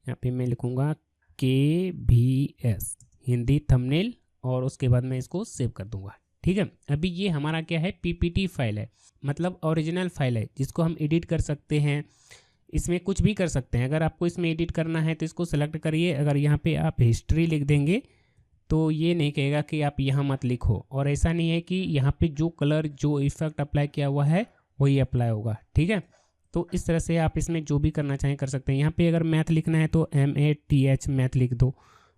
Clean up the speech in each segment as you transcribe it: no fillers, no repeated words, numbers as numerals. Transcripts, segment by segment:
यहाँ पे मैं लिखूँगा KVS हिंदी थंबनेल और उसके बाद मैं इसको सेव कर दूंगा। ठीक है, अभी ये हमारा क्या है, PPT फाइल है, मतलब ओरिजिनल फाइल है जिसको हम एडिट कर सकते हैं, इसमें कुछ भी कर सकते हैं। अगर आपको इसमें एडिट करना है तो इसको सेलेक्ट करिए। अगर यहाँ पे आप हिस्ट्री लिख देंगे तो ये नहीं कहेगा कि आप यहाँ मत लिखो, और ऐसा नहीं है कि यहाँ पे जो कलर जो इफेक्ट अप्लाई किया हुआ है वही अप्लाई होगा। ठीक है, तो इस तरह से आप इसमें जो भी करना चाहें कर सकते हैं। यहाँ पे अगर मैथ लिखना है तो MATH मैथ लिख दो।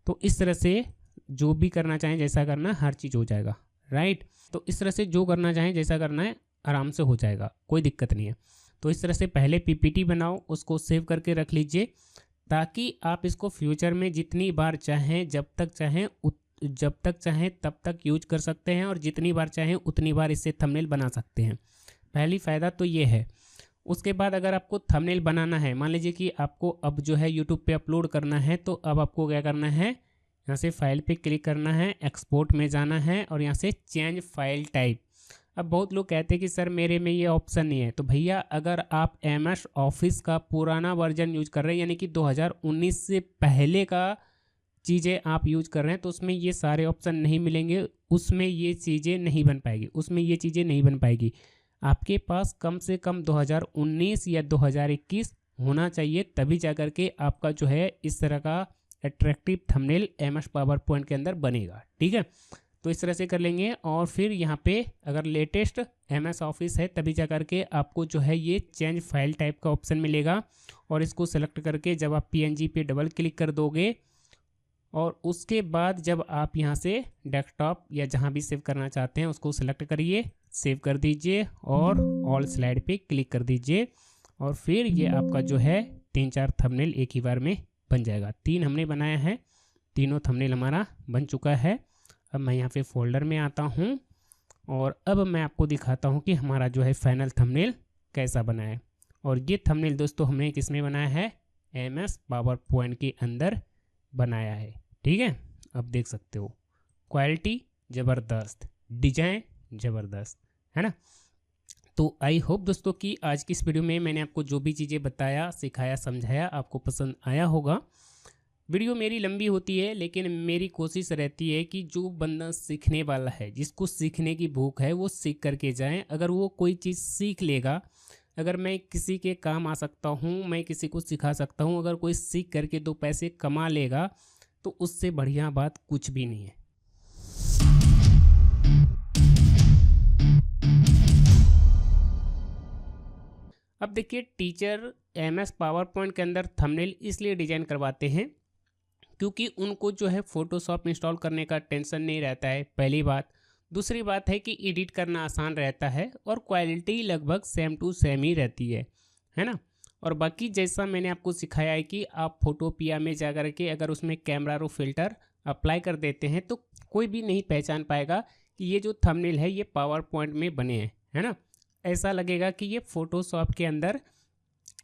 तो इस तरह से जो भी करना चाहें जैसा करना, हर चीज़ हो जाएगा। राइट, तो इस तरह से जो करना चाहें जैसा करना है आराम से हो जाएगा, कोई दिक्कत नहीं है। तो इस तरह से पहले PPT बनाओ, उसको सेव करके रख लीजिए, ताकि आप इसको फ्यूचर में जितनी बार चाहें, जब तक चाहें तब तक यूज कर सकते हैं, और जितनी बार चाहें उतनी बार इससे थंबनेल बना सकते हैं। पहली फ़ायदा तो ये है। उसके बाद अगर आपको थंबनेल बनाना है, मान लीजिए कि आपको अब जो है यूट्यूब पे अपलोड करना है, तो अब आपको क्या करना है, यहाँ से फाइल पे क्लिक करना है, एक्सपोर्ट में जाना है और यहाँ से चेंज फाइल टाइप। अब बहुत लोग कहते हैं कि सर मेरे में ये ऑप्शन नहीं है, तो भैया अगर आप MS ऑफिस का पुराना वर्जन यूज कर रहे हैं, यानी कि 2019 से पहले का चीज़ें आप यूज कर रहे हैं, तो उसमें ये सारे ऑप्शन नहीं मिलेंगे, उसमें ये चीज़ें नहीं बन पाएगी। आपके पास कम से कम 2019 या 2021 होना चाहिए, तभी जाकर के आपका जो है इस तरह का attractive thumbnail MS power point के अंदर बनेगा। ठीक है, तो इस तरह से कर लेंगे। और फिर यहाँ पे अगर लेटेस्ट MS ऑफिस है तभी जा करके आपको जो है ये चेंज फाइल टाइप का ऑप्शन मिलेगा, और इसको सेलेक्ट करके जब आप PNG पे डबल क्लिक कर दोगे, और उसके बाद जब आप यहाँ से डेस्कटॉप या जहाँ भी सेव करना चाहते हैं उसको सेलेक्ट करिए, सेव कर दीजिए और ऑल स्लाइड पे क्लिक कर दीजिए, और फिर ये आपका जो है 3-4 थंबनेल एक ही बार में बन जाएगा। 3 हमने बनाया है, तीनों थंबनेल हमारा बन चुका है। अब मैं यहाँ पे फोल्डर में आता हूँ और अब मैं आपको दिखाता हूँ कि हमारा जो है फाइनल थंबनेल कैसा बना है। और ये थंबनेल दोस्तों हमने किस में बनाया है, MS पावर पॉइंट के अंदर बनाया है। ठीक है, अब देख सकते हो क्वालिटी ज़बरदस्त, डिजाइन ज़बरदस्त, है ना। तो आई होप दोस्तों कि आज की इस वीडियो में मैंने आपको जो भी चीज़ें बताया, सिखाया, समझाया, आपको पसंद आया होगा। वीडियो मेरी लंबी होती है, लेकिन मेरी कोशिश रहती है कि जो बंदा सीखने वाला है, जिसको सीखने की भूख है, वो सीख करके जाए। अगर वो कोई चीज़ सीख लेगा, अगर मैं किसी के काम आ सकता हूँ, मैं किसी को सिखा सकता हूँ, अगर कोई सीख करके 2 पैसे कमा लेगा, तो उससे बढ़िया बात कुछ भी नहीं है। अब देखिए, टीचर MS पावर पॉइंट के अंदर थंबनेल इसलिए डिजाइन करवाते हैं क्योंकि उनको जो है फोटोशॉप इंस्टॉल करने का टेंशन नहीं रहता है, पहली बात। दूसरी बात है कि एडिट करना आसान रहता है और क्वालिटी लगभग सेम टू सेम ही रहती है ना। और बाकी जैसा मैंने आपको सिखाया है कि आप फोटोपिया में जा कर के अगर उसमें कैमरा रो फिल्टर अप्लाई कर देते हैं तो कोई भी नहीं पहचान पाएगा कि ये जो थंबनेल है ये पावर पॉइंट में बने हैं, है ना। ऐसा लगेगा कि ये फोटोशॉप के अंदर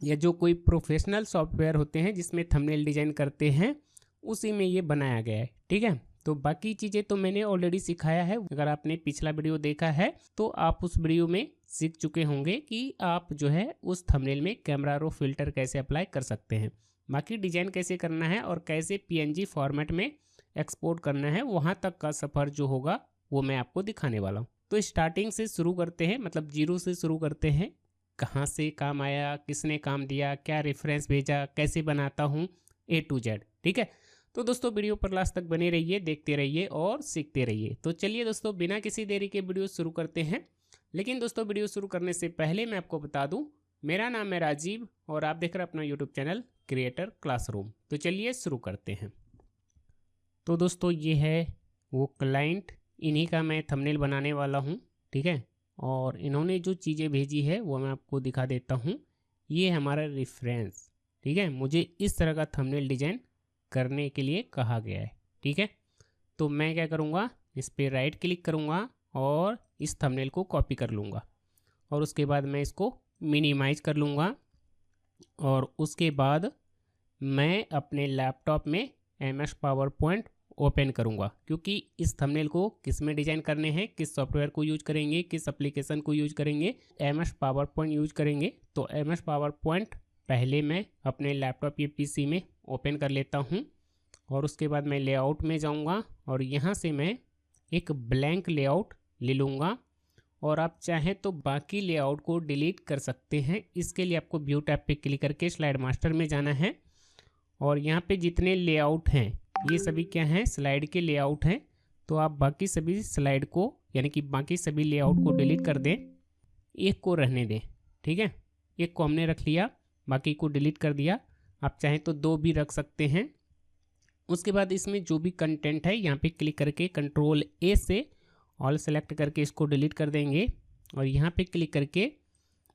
या जो कोई प्रोफेशनल सॉफ्टवेयर होते हैं जिसमें थंबनेल डिजाइन करते हैं उसी में ये बनाया गया है। ठीक है, तो बाकी चीज़ें तो मैंने ऑलरेडी सिखाया है। अगर आपने पिछला वीडियो देखा है तो आप उस वीडियो में सीख चुके होंगे कि आप जो है उस थंबनेल में कैमरा रो फिल्टर कैसे अप्लाई कर सकते हैं। बाकी डिजाइन कैसे करना है और कैसे PNG फॉर्मेट में एक्सपोर्ट करना है, वहाँ तक का सफ़र जो होगा वो मैं आपको दिखाने वाला हूँ। तो स्टार्टिंग से शुरू करते हैं, मतलब 0 से शुरू करते हैं। कहाँ से काम आया, किसने काम दिया, क्या रेफरेंस भेजा, कैसे बनाता हूँ, A to Z। ठीक है, तो दोस्तों वीडियो पर लास्ट तक बने रहिए, देखते रहिए और सीखते रहिए। तो चलिए दोस्तों, बिना किसी देरी के वीडियो शुरू करते हैं। लेकिन दोस्तों, वीडियो शुरू करने से पहले मैं आपको बता दूं, मेरा नाम है राजीव और आप देख रहे हैं अपना यूट्यूब चैनल क्रिएटर क्लासरूम। तो चलिए शुरू करते हैं। तो दोस्तों, ये है वो क्लाइंट, इन्हीं का मैं थंबनेल बनाने वाला हूँ। ठीक है, और इन्होंने जो चीज़ें भेजी है वो मैं आपको दिखा देता हूँ। ये हमारा रेफरेंस। ठीक है, मुझे इस तरह का थंबनेल डिजाइन करने के लिए कहा गया है। ठीक है, तो मैं क्या करूँगा, इस पर राइट क्लिक करूँगा और इस थंबनेल को कॉपी कर लूँगा, और उसके बाद मैं इसको मिनिमाइज कर लूँगा, और उसके बाद मैं अपने लैपटॉप में MS पावर पॉइंट ओपन करूँगा। क्योंकि इस थंबनेल को किस में डिजाइन करने हैं, किस सॉफ्टवेयर को यूज करेंगे, किस एप्लीकेशन को यूज करेंगे, MS पावर पॉइंट यूज करेंगे। तो MS पावर पॉइंट पहले मैं अपने लैपटॉप या पीसी में ओपन कर लेता हूँ और उसके बाद मैं लेआउट में जाऊँगा और यहाँ से मैं एक ब्लैंक लेआउट ले लूँगा और आप चाहें तो बाकी लेआउट को डिलीट कर सकते हैं। इसके लिए आपको व्यू टैब पे क्लिक करके स्लाइड मास्टर में जाना है और यहाँ पे जितने लेआउट हैं ये सभी क्या हैं, स्लाइड के लेआउट हैं। तो आप बाकी सभी स्लाइड को यानी कि बाकी सभी लेआउट को डिलीट कर दें, एक को रहने दें। ठीक है, एक को हमने रख लिया, बाकी को डिलीट कर दिया। आप चाहें तो 2 भी रख सकते हैं। उसके बाद इसमें जो भी कंटेंट है यहाँ पे क्लिक करके कंट्रोल ए से ऑल सेलेक्ट करके इसको डिलीट कर देंगे और यहाँ पे क्लिक करके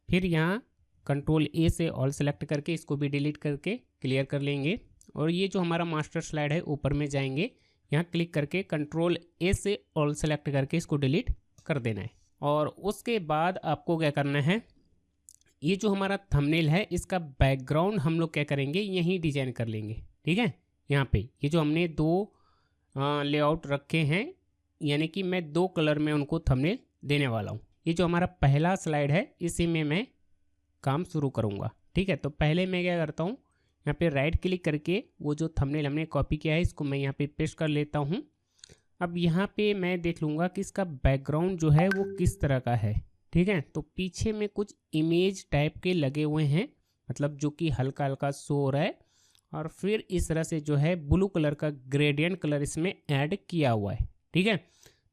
फिर यहाँ कंट्रोल ए से ऑल सेलेक्ट करके इसको भी डिलीट करके क्लियर कर लेंगे। और ये जो हमारा मास्टर स्लाइड है ऊपर में जाएंगे, यहाँ क्लिक करके कंट्रोल ए से ऑल सेलेक्ट करके इसको डिलीट कर देना है। और उसके बाद आपको क्या करना है, ये जो हमारा थंबनेल है इसका बैकग्राउंड हम लोग क्या करेंगे, यहीं डिजाइन कर लेंगे। ठीक है, यहाँ पे ये जो हमने 2 लेआउट रखे हैं यानी कि मैं 2 कलर में उनको थंबनेल देने वाला हूँ। ये जो हमारा पहला स्लाइड है इसी में मैं काम शुरू करूँगा। ठीक है, तो पहले मैं क्या करता हूँ, यहाँ पे राइट क्लिक करके वो जो थंबनेल हमने कॉपी किया है इसको मैं यहाँ पे पेस्ट कर लेता हूँ। अब यहाँ पे मैं देख लूँगा कि इसका बैकग्राउंड जो है वो किस तरह का है। ठीक है, तो पीछे में कुछ इमेज टाइप के लगे हुए हैं, मतलब जो कि हल्का हल्का शो हो रहा है और फिर इस तरह से जो है ब्लू कलर का ग्रेडियंट कलर इसमें ऐड किया हुआ है। ठीक है,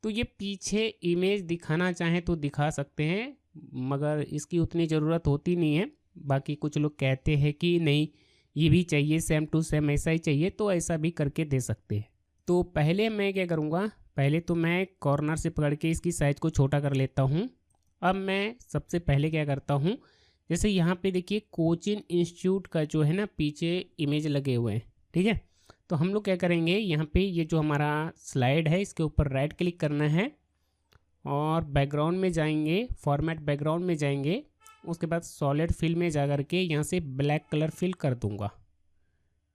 तो ये पीछे इमेज दिखाना चाहें तो दिखा सकते हैं, मगर इसकी उतनी ज़रूरत होती नहीं है। बाकी कुछ लोग कहते हैं कि नहीं ये भी चाहिए, सेम टू सेम ऐसा ही चाहिए, तो ऐसा भी करके दे सकते हैं। तो पहले मैं क्या करूँगा, पहले तो मैं कॉर्नर से पकड़ के इसकी साइज़ को छोटा कर लेता हूँ। अब मैं सबसे पहले क्या करता हूँ, जैसे यहाँ पे देखिए कोचिंग इंस्टीट्यूट का जो है ना पीछे इमेज लगे हुए हैं। ठीक है, तो हम लोग क्या करेंगे, यहाँ पे ये जो हमारा स्लाइड है इसके ऊपर राइट क्लिक करना है और बैकग्राउंड में जाएंगे, फॉर्मेट बैकग्राउंड में जाएंगे। उसके बाद सॉलिड फिल में जा कर के यहाँ से ब्लैक कलर फिल कर दूंगा।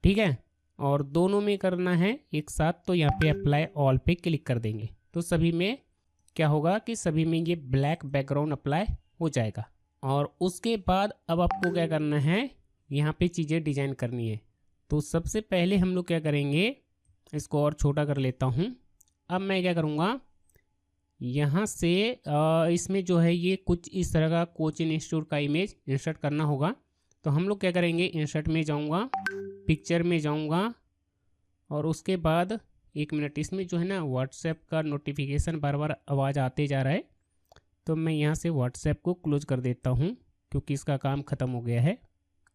ठीक है, और दोनों में करना है एक साथ, तो यहाँ पे अप्लाई ऑल पे क्लिक कर देंगे तो सभी में क्या होगा कि सभी में ये ब्लैक बैकग्राउंड अप्लाई हो जाएगा। और उसके बाद अब आपको क्या करना है, यहाँ पे चीज़ें डिजाइन करनी है। तो सबसे पहले हम लोग क्या करेंगे, इसको और छोटा कर लेता हूँ। अब मैं क्या करूँगा, यहाँ से इसमें जो है ये कुछ इस तरह का कोचिंग इंस्टीट्यूट का इमेज इंसर्ट करना होगा। तो हम लोग क्या करेंगे, इंसर्ट में जाऊँगा, पिक्चर में जाऊँगा और उसके बाद 1 मिनट, इसमें जो है ना व्हाट्सएप का नोटिफिकेशन बार बार आवाज़ आते जा रहा है, तो मैं यहाँ से व्हाट्सएप को क्लोज कर देता हूँ क्योंकि इसका काम ख़त्म हो गया है।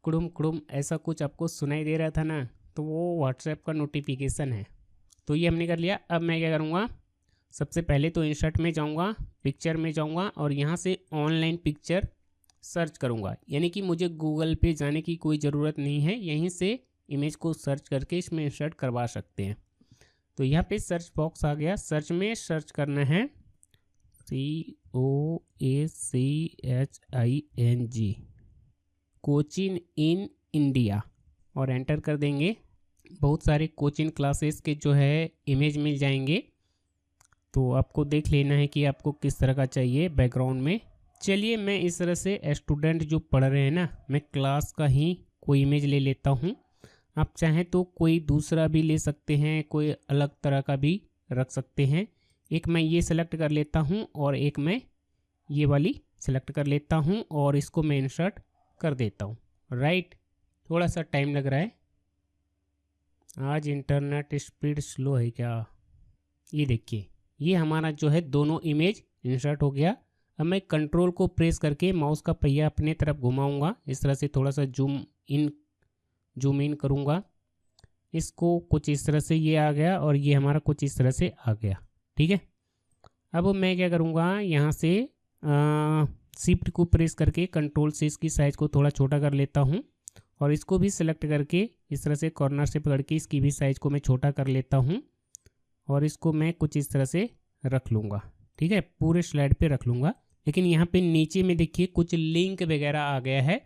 कुड़ुम कुड़ुम ऐसा कुछ आपको सुनाई दे रहा था ना, तो वो व्हाट्सएप का नोटिफिकेशन है। तो ये हमने कर लिया। अब मैं क्या करूँगा, सबसे पहले तो इंसर्ट में जाऊँगा, पिक्चर में जाऊँगा और यहाँ से ऑनलाइन पिक्चर सर्च करूँगा। यानी कि मुझे गूगल पे जाने की कोई ज़रूरत नहीं है, यहीं से इमेज को सर्च करके इसमें इंसर्ट करवा सकते हैं। तो यहाँ पे सर्च बॉक्स आ गया, सर्च में सर्च करना है COACHING कोचिंग इन इंडिया और एंटर कर देंगे। बहुत सारे कोचिंग क्लासेस के जो है इमेज मिल जाएंगे, तो आपको देख लेना है कि आपको किस तरह का चाहिए बैकग्राउंड में। चलिए मैं इस तरह से स्टूडेंट जो पढ़ रहे हैं ना, मैं क्लास का ही कोई इमेज ले लेता हूँ। आप चाहें तो कोई दूसरा भी ले सकते हैं, कोई अलग तरह का भी रख सकते हैं। एक मैं ये सेलेक्ट कर लेता हूँ और एक मैं ये वाली सेलेक्ट कर लेता हूँ और इसको मैं इंसर्ट कर देता हूँ। राइट, थोड़ा सा टाइम लग रहा है, आज इंटरनेट स्पीड स्लो है क्या। ये देखिए ये हमारा जो है दोनों इमेज इंसर्ट हो गया। अब मैं कंट्रोल को प्रेस करके माउस का पहिया अपने तरफ घुमाऊंगा, इस तरह से थोड़ा सा जूम इन करूंगा। इसको कुछ इस तरह से ये आ गया और ये हमारा कुछ इस तरह से आ गया। ठीक है, अब मैं क्या करूंगा, यहाँ से शिफ्ट को प्रेस करके कंट्रोल से इसकी साइज़ को थोड़ा छोटा कर लेता हूँ और इसको भी सिलेक्ट करके इस तरह से कॉर्नर से पकड़ के इसकी भी साइज़ को मैं छोटा कर लेता हूँ और इसको मैं कुछ इस तरह से रख लूँगा। ठीक है, पूरे स्लाइड पे रख लूँगा। लेकिन यहाँ पे नीचे में देखिए कुछ लिंक वगैरह आ गया है,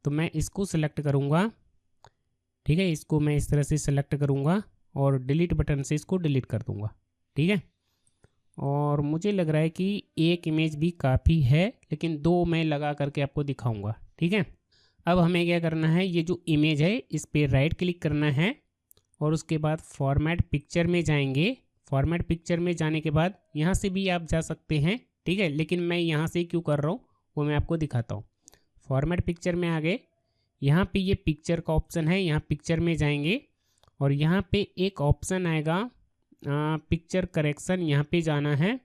तो मैं इसको सिलेक्ट करूँगा। ठीक है, इसको मैं इस तरह से सिलेक्ट करूँगा और डिलीट बटन से इसको डिलीट कर दूँगा। ठीक है, और मुझे लग रहा है कि एक इमेज भी काफ़ी है, लेकिन 2 मैं लगा करके आपको दिखाऊँगा। ठीक है, अब हमें क्या करना है, ये जो इमेज है इस पर राइट क्लिक करना है और उसके बाद फॉर्मेट पिक्चर में जाएंगे। फॉर्मेट पिक्चर में जाने के बाद यहाँ से भी आप जा सकते हैं, ठीक है, लेकिन मैं यहाँ से क्यों कर रहा हूँ वो मैं आपको दिखाता हूँ। फॉर्मेट पिक्चर में आ गए, यहाँ पे ये पिक्चर का ऑप्शन है, यहाँ पिक्चर में जाएंगे और यहाँ पे एक ऑप्शन आएगा पिक्चर करेक्शन, यहाँ पे जाना है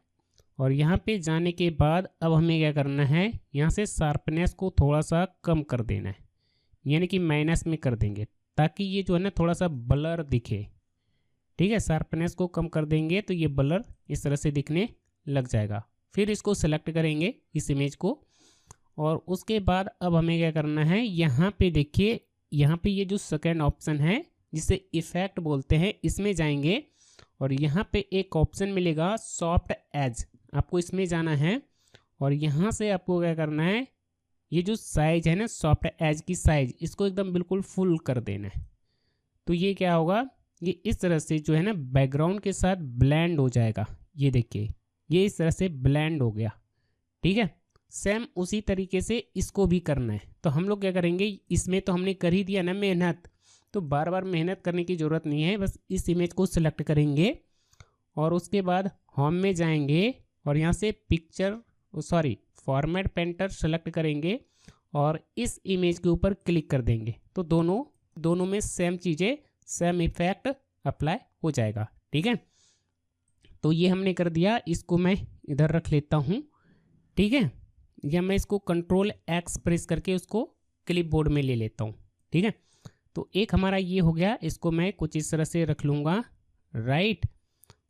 और यहाँ पे जाने के बाद अब हमें क्या करना है, यहाँ से शार्पनेस को थोड़ा सा कम कर देना है, यानी कि माइनस में कर देंगे ताकि ये जो है ना थोड़ा सा ब्लर दिखे, ठीक है। शार्पनेस को कम कर देंगे तो ये ब्लर इस तरह से दिखने लग जाएगा। फिर इसको सेलेक्ट करेंगे इस इमेज को और उसके बाद अब हमें क्या करना है, यहाँ पे देखिए, यहाँ पे ये जो सेकेंड ऑप्शन है जिसे इफेक्ट बोलते हैं, इसमें जाएंगे और यहाँ पे एक ऑप्शन मिलेगा सॉफ्ट एज, आपको इसमें जाना है और यहाँ से आपको क्या करना है, ये जो साइज है ना सॉफ्ट एज की साइज, इसको एकदम बिल्कुल फुल कर देना है। तो ये क्या होगा, ये इस तरह से जो है ना बैकग्राउंड के साथ ब्लेंड हो जाएगा। ये देखिए ये इस तरह से ब्लेंड हो गया, ठीक है। सेम उसी तरीके से इसको भी करना है। तो हम लोग क्या करेंगे, इसमें तो हमने कर ही दिया ना मेहनत, तो बार बार मेहनत करने की ज़रूरत नहीं है। बस इस इमेज को सिलेक्ट करेंगे और उसके बाद होम में जाएंगे और यहाँ से फॉर्मेट पेंटर सेलेक्ट करेंगे और इस इमेज के ऊपर क्लिक कर देंगे। तो दोनों में सेम चीज़ें, सेम इफेक्ट अप्लाई हो जाएगा, ठीक है। तो ये हमने कर दिया, इसको मैं इधर रख लेता हूँ, ठीक है, या मैं इसको कंट्रोल एक्स प्रेस करके उसको क्लिपबोर्ड में ले लेता हूँ, ठीक है। तो एक हमारा ये हो गया, इसको मैं कुछ इस तरह से रख लूँगा, राइट।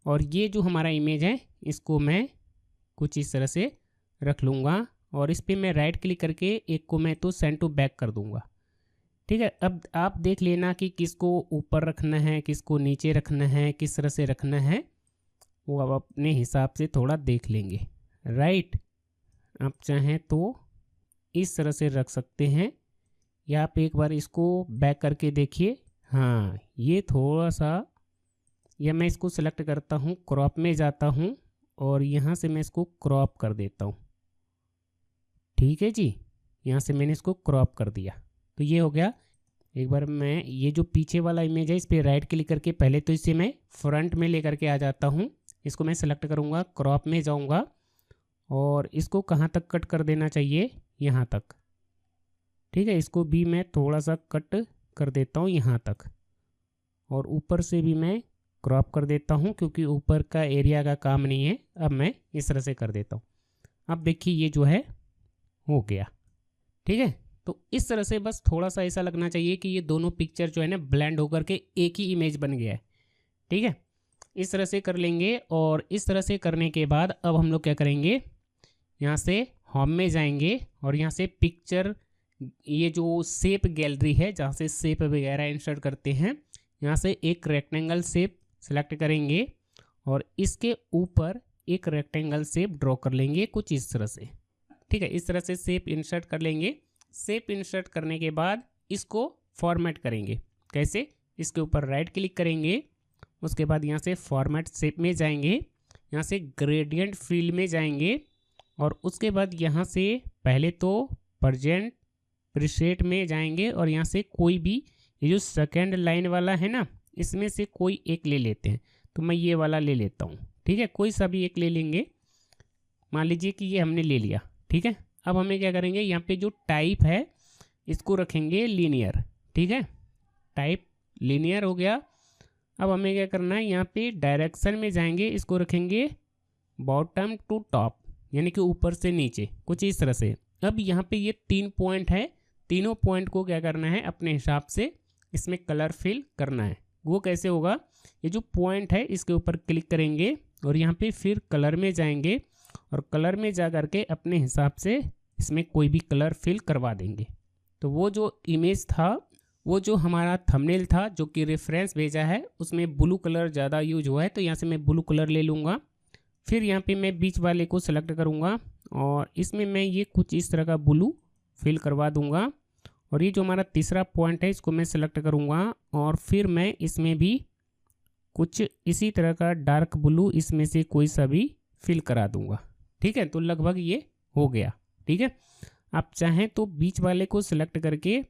और ये जो हमारा इमेज है इसको मैं कुछ इस तरह से रख लूँगा और इस पर मैं राइट क्लिक करके एक को मैं तो सेंड टू बैक कर दूँगा, ठीक है। अब आप देख लेना कि किसको ऊपर रखना है, किसको नीचे रखना है, किस तरह से रखना है, वो आप अपने हिसाब से थोड़ा देख लेंगे, राइट। आप चाहें तो इस तरह से रख सकते हैं या आप एक बार इसको बैक करके देखिए। हाँ, ये थोड़ा सा, या मैं इसको सेलेक्ट करता हूँ, क्रॉप में जाता हूँ और यहाँ से मैं इसको क्रॉप कर देता हूँ, ठीक है जी। यहाँ से मैंने इसको क्रॉप कर दिया, तो ये हो गया। एक बार मैं ये जो पीछे वाला इमेज है इस पर राइट क्लिक करके पहले तो इसे मैं फ्रंट में लेकर के आ जाता हूँ। इसको मैं सेलेक्ट करूँगा, क्रॉप में जाऊँगा और इसको कहाँ तक कट कर देना चाहिए, यहाँ तक, ठीक है। इसको भी मैं थोड़ा सा कट कर देता हूँ यहाँ तक और ऊपर से भी मैं क्रॉप कर देता हूँ क्योंकि ऊपर का एरिया का काम नहीं है। अब मैं इस तरह से कर देता हूँ। अब देखिए ये जो है हो गया, ठीक है। तो इस तरह से बस थोड़ा सा ऐसा लगना चाहिए कि ये दोनों पिक्चर जो है ना ब्लेंड होकर के एक ही इमेज बन गया है, ठीक है। इस तरह से कर लेंगे और इस तरह से करने के बाद अब हम लोग क्या करेंगे, यहाँ से होम में जाएंगे और यहाँ से पिक्चर, ये जो शेप गैलरी है जहाँ से शेप वगैरह इंसर्ट करते हैं, यहाँ से एक रेक्टेंगल शेप सेलेक्ट करेंगे और इसके ऊपर एक रेक्टेंगल शेप ड्रॉ कर लेंगे कुछ इस तरह से, ठीक है। इस तरह से शेप इंसर्ट कर लेंगे। शेप इंसर्ट करने के बाद इसको फॉर्मेट करेंगे। कैसे, इसके ऊपर राइट क्लिक करेंगे, उसके बाद यहाँ से फॉर्मेट शेप में जाएंगे, यहाँ से ग्रेडियंट फील्ड में जाएंगे और उसके बाद यहाँ से पहले तो प्रेजेंट प्रीसेट में जाएंगे और यहाँ से कोई भी ये जो सेकेंड लाइन वाला है ना, इसमें से कोई एक ले लेते हैं। तो मैं ये वाला ले लेता हूँ, ठीक है। कोई सा भी एक ले लेंगे, मान लीजिए कि ये हमने ले लिया, ठीक है। अब हमें क्या करेंगे, यहाँ पे जो टाइप है इसको रखेंगे लीनियर, ठीक है। टाइप लीनियर हो गया। अब हमें क्या करना है, यहाँ पे डायरेक्शन में जाएंगे, इसको रखेंगे बॉटम टू टॉप, यानी कि ऊपर से नीचे, कुछ इस तरह से। अब यहाँ पे ये 3 पॉइंट है, तीनों पॉइंट को क्या करना है, अपने हिसाब से इसमें कलर फिल करना है। वो कैसे होगा, ये जो पॉइंट है इसके ऊपर क्लिक करेंगे और यहाँ पे फिर कलर में जाएंगे और कलर में जा करके अपने हिसाब से इसमें कोई भी कलर फिल करवा देंगे। तो वो जो इमेज था, वो जो हमारा थंबनेल था जो कि रेफरेंस भेजा है, उसमें ब्लू कलर ज़्यादा यूज हुआ है, तो यहाँ से मैं ब्लू कलर ले लूँगा। फिर यहाँ पे मैं बीच वाले को सेलेक्ट करूँगा और इसमें मैं ये कुछ इस तरह का ब्लू फिल करवा दूँगा और ये जो हमारा तीसरा पॉइंट है इसको मैं सेलेक्ट करूँगा और फिर मैं इसमें भी कुछ इसी तरह का डार्क ब्लू इसमें से कोई सा भी फिल करा दूँगा, ठीक है। तो लगभग ये हो गया, ठीक है। आप चाहें तो बीच वाले को सिलेक्ट करके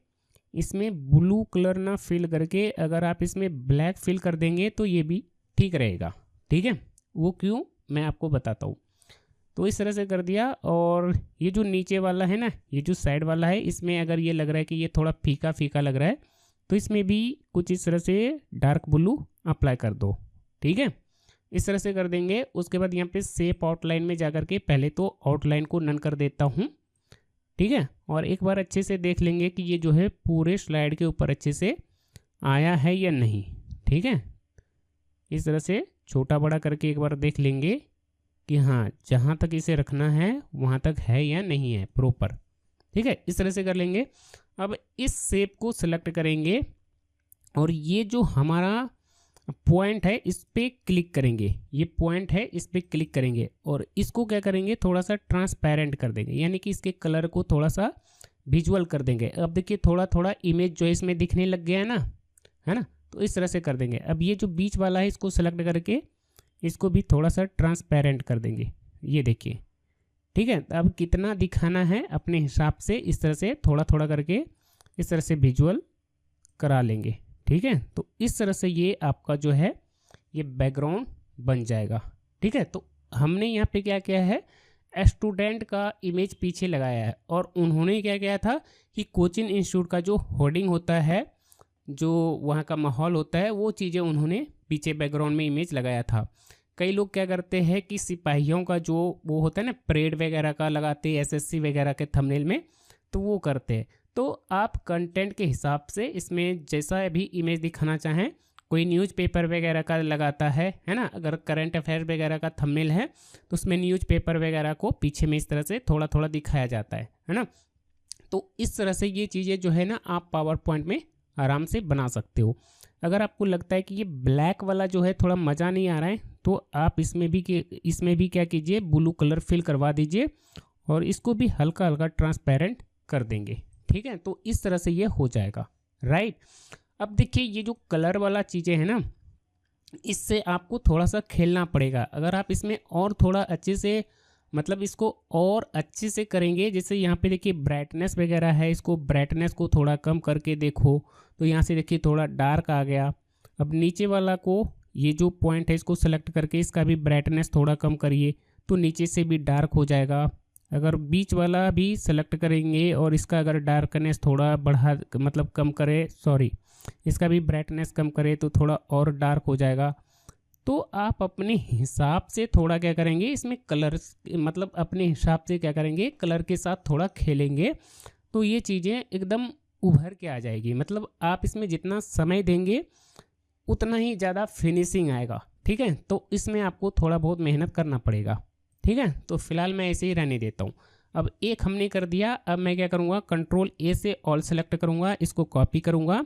इसमें ब्लू कलर ना फिल करके अगर आप इसमें ब्लैक फिल कर देंगे तो ये भी ठीक रहेगा। ठीक है, वो क्यों मैं आपको बताता हूँ। तो इस तरह से कर दिया। और ये जो नीचे वाला है ना, ये जो साइड वाला है, इसमें अगर ये लग रहा है कि ये थोड़ा फीका फीका लग रहा है तो इसमें भी कुछ इस तरह से डार्क ब्लू अप्लाई कर दो। ठीक है, इस तरह से कर देंगे। उसके बाद यहाँ पे शेप आउटलाइन में जाकर के पहले तो आउटलाइन को नन कर देता हूँ। ठीक है, और एक बार अच्छे से देख लेंगे कि ये जो है पूरे स्लाइड के ऊपर अच्छे से आया है या नहीं। ठीक है, इस तरह से छोटा बड़ा करके एक बार देख लेंगे कि हाँ जहाँ तक इसे रखना है वहाँ तक है या नहीं है प्रॉपर। ठीक है, इस तरह से कर लेंगे। अब इस शेप को सिलेक्ट करेंगे और ये जो हमारा पॉइंट है इस पर क्लिक करेंगे। ये पॉइंट है, इस पर क्लिक करेंगे और इसको क्या करेंगे, थोड़ा सा ट्रांसपेरेंट कर देंगे, यानी कि इसके कलर को थोड़ा सा विजुअल कर देंगे। अब देखिए थोड़ा थोड़ा इमेज जो है इसमें दिखने लग गया है ना। तो इस तरह से कर देंगे। अब ये जो बीच वाला है इसको सेलेक्ट करके इसको भी थोड़ा सा ट्रांसपेरेंट कर देंगे। ये देखिए, ठीक है। अब कितना दिखाना है अपने हिसाब से इस तरह से थोड़ा थोड़ा करके इस तरह से विजुअल करा लेंगे। ठीक है, तो इस तरह से ये आपका जो है ये बैकग्राउंड बन जाएगा। ठीक है, तो हमने यहाँ पे क्या किया है, स्टूडेंट का इमेज पीछे लगाया है और उन्होंने क्या किया था कि कोचिंग इंस्टीट्यूट का जो होर्डिंग होता है, जो वहाँ का माहौल होता है, वो चीज़ें उन्होंने पीछे बैकग्राउंड में इमेज लगाया था। कई लोग क्या करते हैं कि सिपाहियों का जो वो होता है ना परेड वगैरह का लगाते हैं एसएससी वगैरह के थंबनेल में, तो वो करते हैं। तो आप कंटेंट के हिसाब से इसमें जैसा भी इमेज दिखाना चाहें, कोई न्यूज़पेपर वगैरह का लगाता है ना, अगर करंट अफेयर वगैरह का थंबनेल है तो उसमें न्यूज़पेपर वगैरह को पीछे में इस तरह से थोड़ा थोड़ा दिखाया जाता है ना। तो इस तरह से ये चीज़ें जो है ना आप पावर पॉइंट में आराम से बना सकते हो। अगर आपको लगता है कि ये ब्लैक वाला जो है थोड़ा मज़ा नहीं आ रहा है तो आप इसमें भी क्या कीजिए, ब्लू कलर फिल करवा दीजिए और इसको भी हल्का हल्का ट्रांसपेरेंट कर देंगे। ठीक है, तो इस तरह से ये हो जाएगा। राइट, अब देखिए ये जो कलर वाला चीज़ें हैं ना, इससे आपको थोड़ा सा खेलना पड़ेगा। अगर आप इसमें और थोड़ा अच्छे से मतलब इसको और अच्छे से करेंगे, जैसे यहाँ पे देखिए ब्राइटनेस वगैरह है, इसको ब्राइटनेस को थोड़ा कम करके देखो तो यहाँ से देखिए थोड़ा डार्क आ गया। अब नीचे वाला को ये जो पॉइंट है इसको सेलेक्ट करके इसका भी ब्राइटनेस थोड़ा कम करिए तो नीचे से भी डार्क हो जाएगा। अगर बीच वाला भी सेलेक्ट करेंगे और इसका अगर डार्कनेस थोड़ा बढ़ा मतलब कम करे, इसका भी ब्राइटनेस कम करे तो थोड़ा और डार्क हो जाएगा। तो आप अपने हिसाब से थोड़ा क्या करेंगे, इसमें कलर मतलब अपने हिसाब से क्या करेंगे, कलर के साथ थोड़ा खेलेंगे तो ये चीज़ें एकदम उभर के आ जाएगी। मतलब आप इसमें जितना समय देंगे उतना ही ज़्यादा फिनिशिंग आएगा। ठीक है, तो इसमें आपको थोड़ा बहुत मेहनत करना पड़ेगा। ठीक है, तो फिलहाल मैं ऐसे ही रहने देता हूँ। अब एक हमने कर दिया, अब मैं क्या करूँगा, कंट्रोल ए से ऑल सेलेक्ट करूँगा, इसको कॉपी करूँगा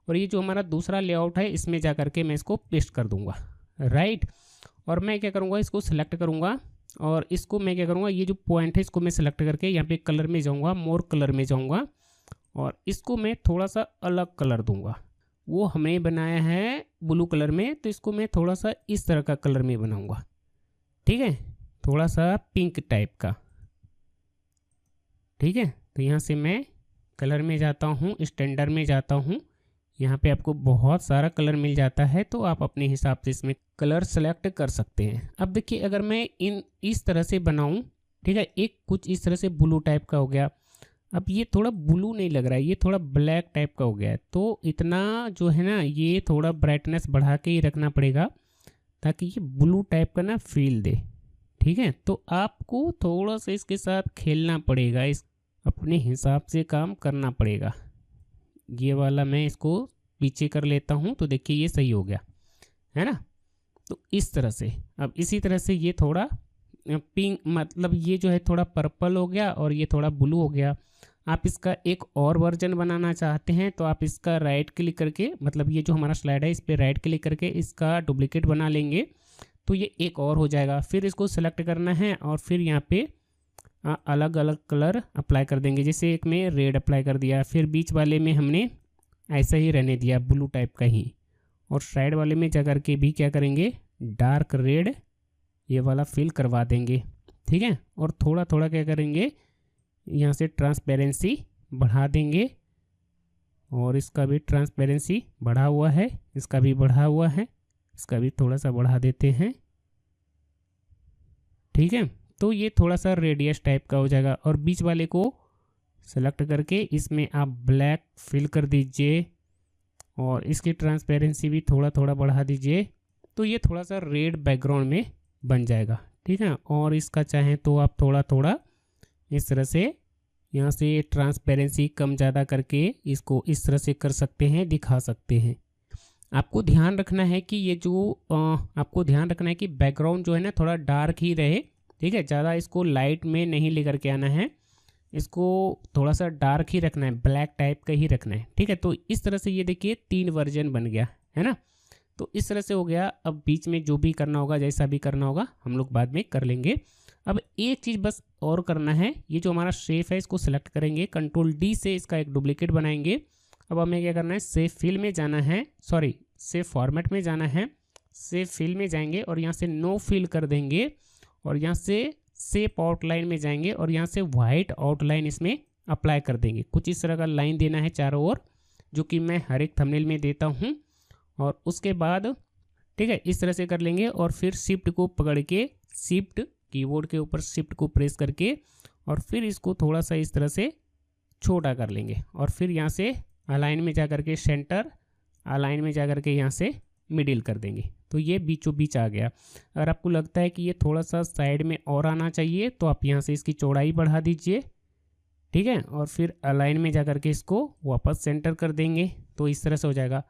और ये जो हमारा दूसरा लेआउट है इसमें जा करके मैं इसको पेस्ट कर दूँगा। राइट, और मैं क्या करूँगा, इसको सेलेक्ट करूँगा और इसको मैं क्या करूँगा, ये जो पॉइंट है इसको मैं सेलेक्ट करके यहाँ पे कलर में जाऊँगा, मोर कलर में जाऊँगा और इसको मैं थोड़ा सा अलग कलर दूँगा। वो हमने बनाया है ब्लू कलर में, तो इसको मैं थोड़ा सा इस तरह का कलर में बनाऊँगा। ठीक है, थोड़ा सा पिंक टाइप का। ठीक है, तो यहाँ से मैं कलर में जाता हूँ, स्टैंडर्ड में जाता हूँ। यहाँ पे आपको बहुत सारा कलर मिल जाता है तो आप अपने हिसाब से इसमें कलर सेलेक्ट कर सकते हैं। अब देखिए अगर मैं इस तरह से बनाऊँ, ठीक है, एक कुछ इस तरह से ब्लू टाइप का हो गया। अब ये थोड़ा ब्लू नहीं लग रहा है, ये थोड़ा ब्लैक टाइप का हो गया है, तो इतना जो है ना ये थोड़ा ब्राइटनेस बढ़ा के ही रखना पड़ेगा ताकि ये ब्लू टाइप का ना फील दे। ठीक है, तो आपको थोड़ा सा इसके साथ खेलना पड़ेगा, इस अपने हिसाब से काम करना पड़ेगा। ये वाला मैं इसको पीछे कर लेता हूँ तो देखिए ये सही हो गया है ना। तो इस तरह से अब इसी तरह से ये थोड़ा पिंक मतलब ये जो है थोड़ा पर्पल हो गया और ये थोड़ा ब्लू हो गया। आप इसका एक और वर्जन बनाना चाहते हैं तो आप इसका राइट क्लिक करके मतलब ये जो हमारा स्लाइड है इस पर राइट क्लिक करके इसका डुप्लीकेट बना लेंगे तो ये एक और हो जाएगा। फिर इसको सेलेक्ट करना है और फिर यहाँ पे अलग अलग कलर अप्लाई कर देंगे। जैसे एक में रेड अप्लाई कर दिया, फिर बीच वाले में हमने ऐसा ही रहने दिया ब्लू टाइप का ही, और साइड वाले में जा कर के भी क्या करेंगे डार्क रेड ये वाला फिल करवा देंगे। ठीक है, और थोड़ा थोड़ा क्या करेंगे यहाँ से ट्रांसपेरेंसी बढ़ा देंगे और इसका भी ट्रांसपेरेंसी बढ़ा हुआ है, इसका भी बढ़ा हुआ है, इसका भी थोड़ा सा बढ़ा देते हैं। ठीक है, तो ये थोड़ा सा रेडियस टाइप का हो जाएगा। और बीच वाले को सेलेक्ट करके इसमें आप ब्लैक फिल कर दीजिए और इसकी ट्रांसपेरेंसी भी थोड़ा थोड़ा बढ़ा दीजिए, तो ये थोड़ा सा रेड बैकग्राउंड में बन जाएगा। ठीक है, और इसका चाहें तो आप थोड़ा थोड़ा इस तरह से यहाँ से ट्रांसपेरेंसी कम ज़्यादा करके इसको इस तरह से कर सकते हैं, दिखा सकते हैं। आपको ध्यान रखना है कि ये जो आपको ध्यान रखना है कि बैकग्राउंड जो है ना थोड़ा डार्क ही रहे। ठीक है, ज़्यादा इसको लाइट में नहीं लेकर के आना है, इसको थोड़ा सा डार्क ही रखना है, ब्लैक टाइप का ही रखना है। ठीक है, तो इस तरह से ये देखिए 3 वर्जन बन गया है ना। तो इस तरह से हो गया। अब बीच में जो भी करना होगा, जैसा भी करना होगा हम लोग बाद में कर लेंगे। अब एक चीज़ बस और करना है, ये जो हमारा शेप है इसको सिलेक्ट करेंगे, कंट्रोल डी से इसका एक डुप्लीकेट बनाएंगे। अब हमें क्या करना है, सेव फिल में जाना है, सॉरी सेव फॉर्मेट में जाना है, सेव फिल में जाएंगे और यहाँ से नो फिल कर देंगे और यहाँ से शेप आउटलाइन में जाएंगे और यहाँ से वाइट आउटलाइन इसमें अप्लाई कर देंगे। कुछ इस तरह का लाइन देना है चारों ओर, जो कि मैं हर एक थंबनेल में देता हूँ। और उसके बाद ठीक है इस तरह से कर लेंगे और फिर शिफ्ट को पकड़ के, शिफ्ट कीबोर्ड के ऊपर शिफ्ट को प्रेस करके और फिर इसको थोड़ा सा इस तरह से छोटा कर लेंगे और फिर यहाँ से अलाइन में जा करके सेंटर, अलाइन में जा करके यहाँ से मिडिल कर देंगे। तो ये बीचों बीच आ गया। अगर आपको लगता है कि ये थोड़ा सा साइड में और आना चाहिए तो आप यहाँ से इसकी चौड़ाई बढ़ा दीजिए। ठीक है, और फिर अलाइन में जा करके इसको वापस सेंटर कर देंगे, तो इस तरह से हो जाएगा।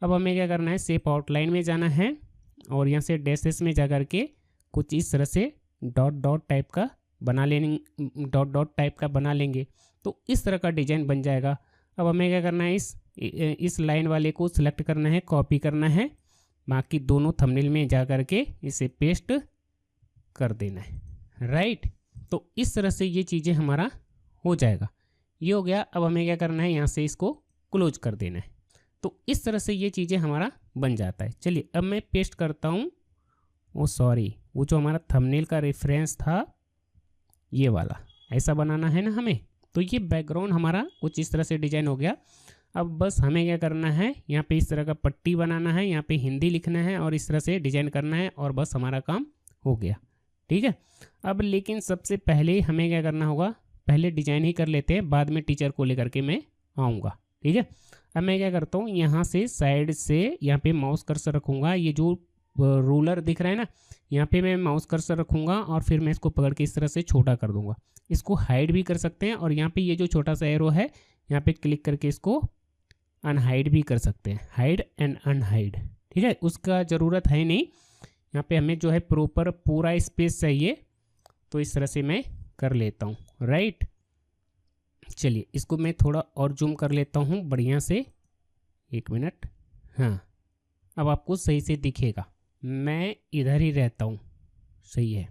अब हमें क्या करना है, शेप आउटलाइन में जाना है और यहाँ से डैशेस में जा करके कुछ इस तरह से डॉट डॉट टाइप का बना लेंगे, डॉट डॉट टाइप का बना लेंगे, तो इस तरह का डिजाइन बन जाएगा। अब हमें क्या करना है, इस लाइन वाले को सिलेक्ट करना है, कॉपी करना है, बाकी दोनों थंबनेल में जा करके इसे पेस्ट कर देना है। राइट, तो इस तरह से ये चीज़ें हमारा हो जाएगा। ये हो गया। अब हमें क्या करना है, यहाँ से इसको क्लोज कर देना है। तो इस तरह से ये चीज़ें हमारा बन जाता है। चलिए अब मैं पेस्ट करता हूँ। ओ सॉरी, वो जो हमारा थंबनेल का रेफरेंस था ये वाला, ऐसा बनाना है ना हमें। तो ये बैकग्राउंड हमारा कुछ इस तरह से डिजाइन हो गया। अब बस हमें क्या करना है, यहाँ पे इस तरह का पट्टी बनाना है, यहाँ पे हिंदी लिखना है और इस तरह से डिजाइन करना है और बस हमारा काम हो गया। ठीक है, अब लेकिन सबसे पहले हमें क्या करना होगा, पहले डिजाइन ही कर लेते हैं, बाद में टीचर को लेकर के मैं आऊँगा। ठीक है, अब मैं क्या करता हूँ, यहाँ से साइड से यहाँ पे माउस कर्सर रखूँगा, ये जो रूलर दिख रहा है ना, यहाँ पे मैं माउस कर्सर रखूँगा और फिर मैं इसको पकड़ के इस तरह से छोटा कर दूँगा। इसको हाइड भी कर सकते हैं और यहाँ पे ये जो छोटा सा एरो है यहाँ पे क्लिक करके इसको अनहाइड भी कर सकते हैं, हाइड एंड अनहाइड। ठीक है, उसका ज़रूरत है नहीं, यहाँ पे हमें जो है प्रॉपर पूरा स्पेस चाहिए, तो इस तरह से मैं कर लेता हूँ। राइट, चलिए इसको मैं थोड़ा और जूम कर लेता हूँ बढ़िया से, 1 मिनट। हाँ, अब आपको सही से दिखेगा, मैं इधर ही रहता हूँ, सही है।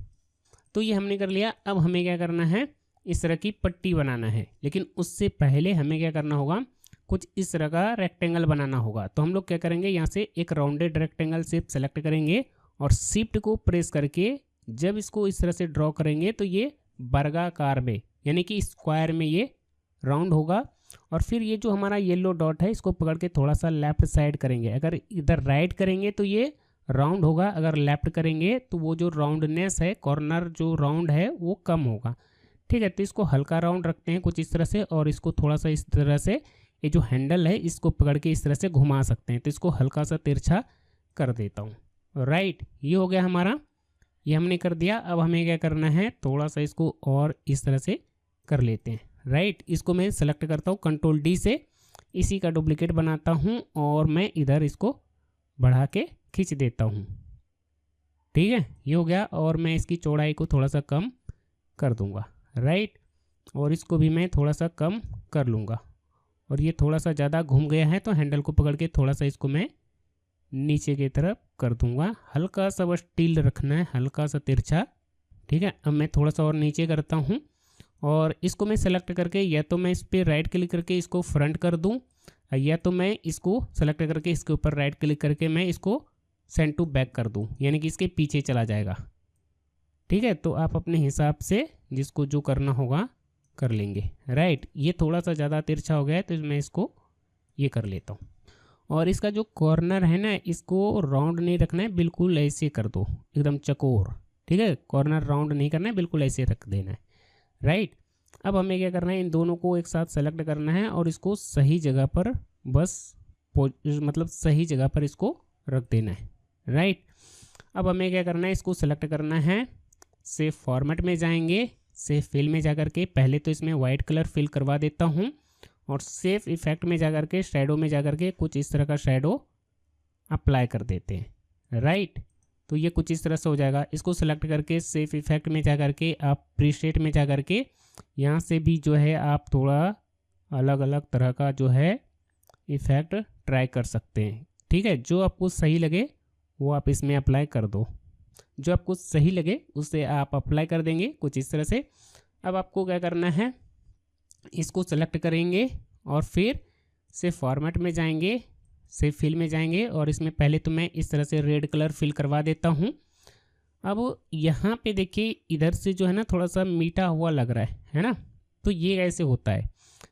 तो ये हमने कर लिया। अब हमें क्या करना है, इस तरह की पट्टी बनाना है, लेकिन उससे पहले हमें क्या करना होगा, कुछ इस तरह का रेक्टेंगल बनाना होगा। तो हम लोग क्या करेंगे, यहाँ से एक राउंडेड रेक्टेंगल शेप सेलेक्ट करेंगे और शिफ्ट को प्रेस करके जब इसको इस तरह से ड्रॉ करेंगे तो ये वर्गाकार में, यानी कि स्क्वायर में ये राउंड होगा। और फिर ये जो हमारा येलो डॉट है इसको पकड़ के थोड़ा सा लेफ्ट साइड करेंगे। अगर इधर राइट करेंगे तो ये राउंड होगा, अगर लेफ्ट करेंगे तो वो जो राउंडनेस है, कॉर्नर जो राउंड है वो कम होगा। ठीक है, तो इसको हल्का राउंड रखते हैं कुछ इस तरह से और इसको थोड़ा सा इस तरह से, ये जो हैंडल है इसको पकड़ के इस तरह से घुमा सकते हैं, तो इसको हल्का सा तिरछा कर देता हूँ। राइट, ये हो गया हमारा, ये हमने कर दिया। अब हमें क्या करना है, थोड़ा सा इसको और इस तरह से कर लेते हैं। राइट, इसको मैं सेलेक्ट करता हूँ, कंट्रोल डी से इसी का डुप्लीकेट बनाता हूँ और मैं इधर इसको बढ़ा के खींच देता हूँ। ठीक है, ये हो गया और मैं इसकी चौड़ाई को थोड़ा सा कम कर दूँगा। राइट, और इसको भी मैं थोड़ा सा कम कर लूँगा और ये थोड़ा सा ज़्यादा घूम गया है तो हैंडल को पकड़ के थोड़ा सा इसको मैं नीचे की तरफ कर दूँगा। हल्का सा बस टिल्ड रखना है, हल्का सा तिरछा। ठीक है, अब मैं थोड़ा सा और नीचे करता हूँ और इसको मैं सेलेक्ट करके या तो मैं इस पर राइट क्लिक करके इसको फ्रंट कर दूँ या तो मैं इसको सेलेक्ट करके इसके ऊपर राइट क्लिक करके मैं इसको सेंड टू बैक कर दूँ, यानी कि इसके पीछे चला जाएगा। ठीक है, तो आप अपने हिसाब से जिसको जो करना होगा कर लेंगे। राइट, ये थोड़ा सा ज़्यादा तिरछा हो गया है तो मैं इसको ये कर लेता हूँ। और इसका जो कॉर्नर है ना, इसको राउंड नहीं रखना है, बिल्कुल ऐसे कर दो, एकदम चकोर। ठीक है, कॉर्नर राउंड नहीं करना है, बिल्कुल ऐसे रख देना है। राइट, अब हमें क्या करना है, इन दोनों को एक साथ सेलेक्ट करना है और इसको सही जगह पर बस मतलब सही जगह पर इसको रख देना है। राइट, अब हमें क्या करना है, इसको सेलेक्ट करना है, सेव फॉर्मेट में जाएंगे, सेव फिल में जाकर के पहले तो इसमें वाइट कलर फिल करवा देता हूँ और सेव इफेक्ट में जाकर के शैडो में जाकर के कुछ इस तरह का शैडो अप्लाई कर देते हैं। राइट, तो ये कुछ इस तरह से हो जाएगा। इसको सेलेक्ट करके सेव इफेक्ट में जाकर के आप प्रीसेट में जाकर के यहाँ से भी जो है आप थोड़ा अलग अलग तरह का जो है इफेक्ट ट्राई कर सकते हैं। ठीक है, जो आपको सही लगे वो आप इसमें अप्लाई कर दो, जो आपको सही लगे उसे आप अप्लाई कर देंगे कुछ इस तरह से। अब आपको क्या करना है, इसको सेलेक्ट करेंगे और फिर से फॉर्मेट में जाएंगे, से फिल में जाएंगे और इसमें पहले तो मैं इस तरह से रेड कलर फिल करवा देता हूँ। अब यहाँ पे देखिए इधर से जो है ना थोड़ा सा मीठा हुआ लग रहा है ना, तो ये ऐसे होता है।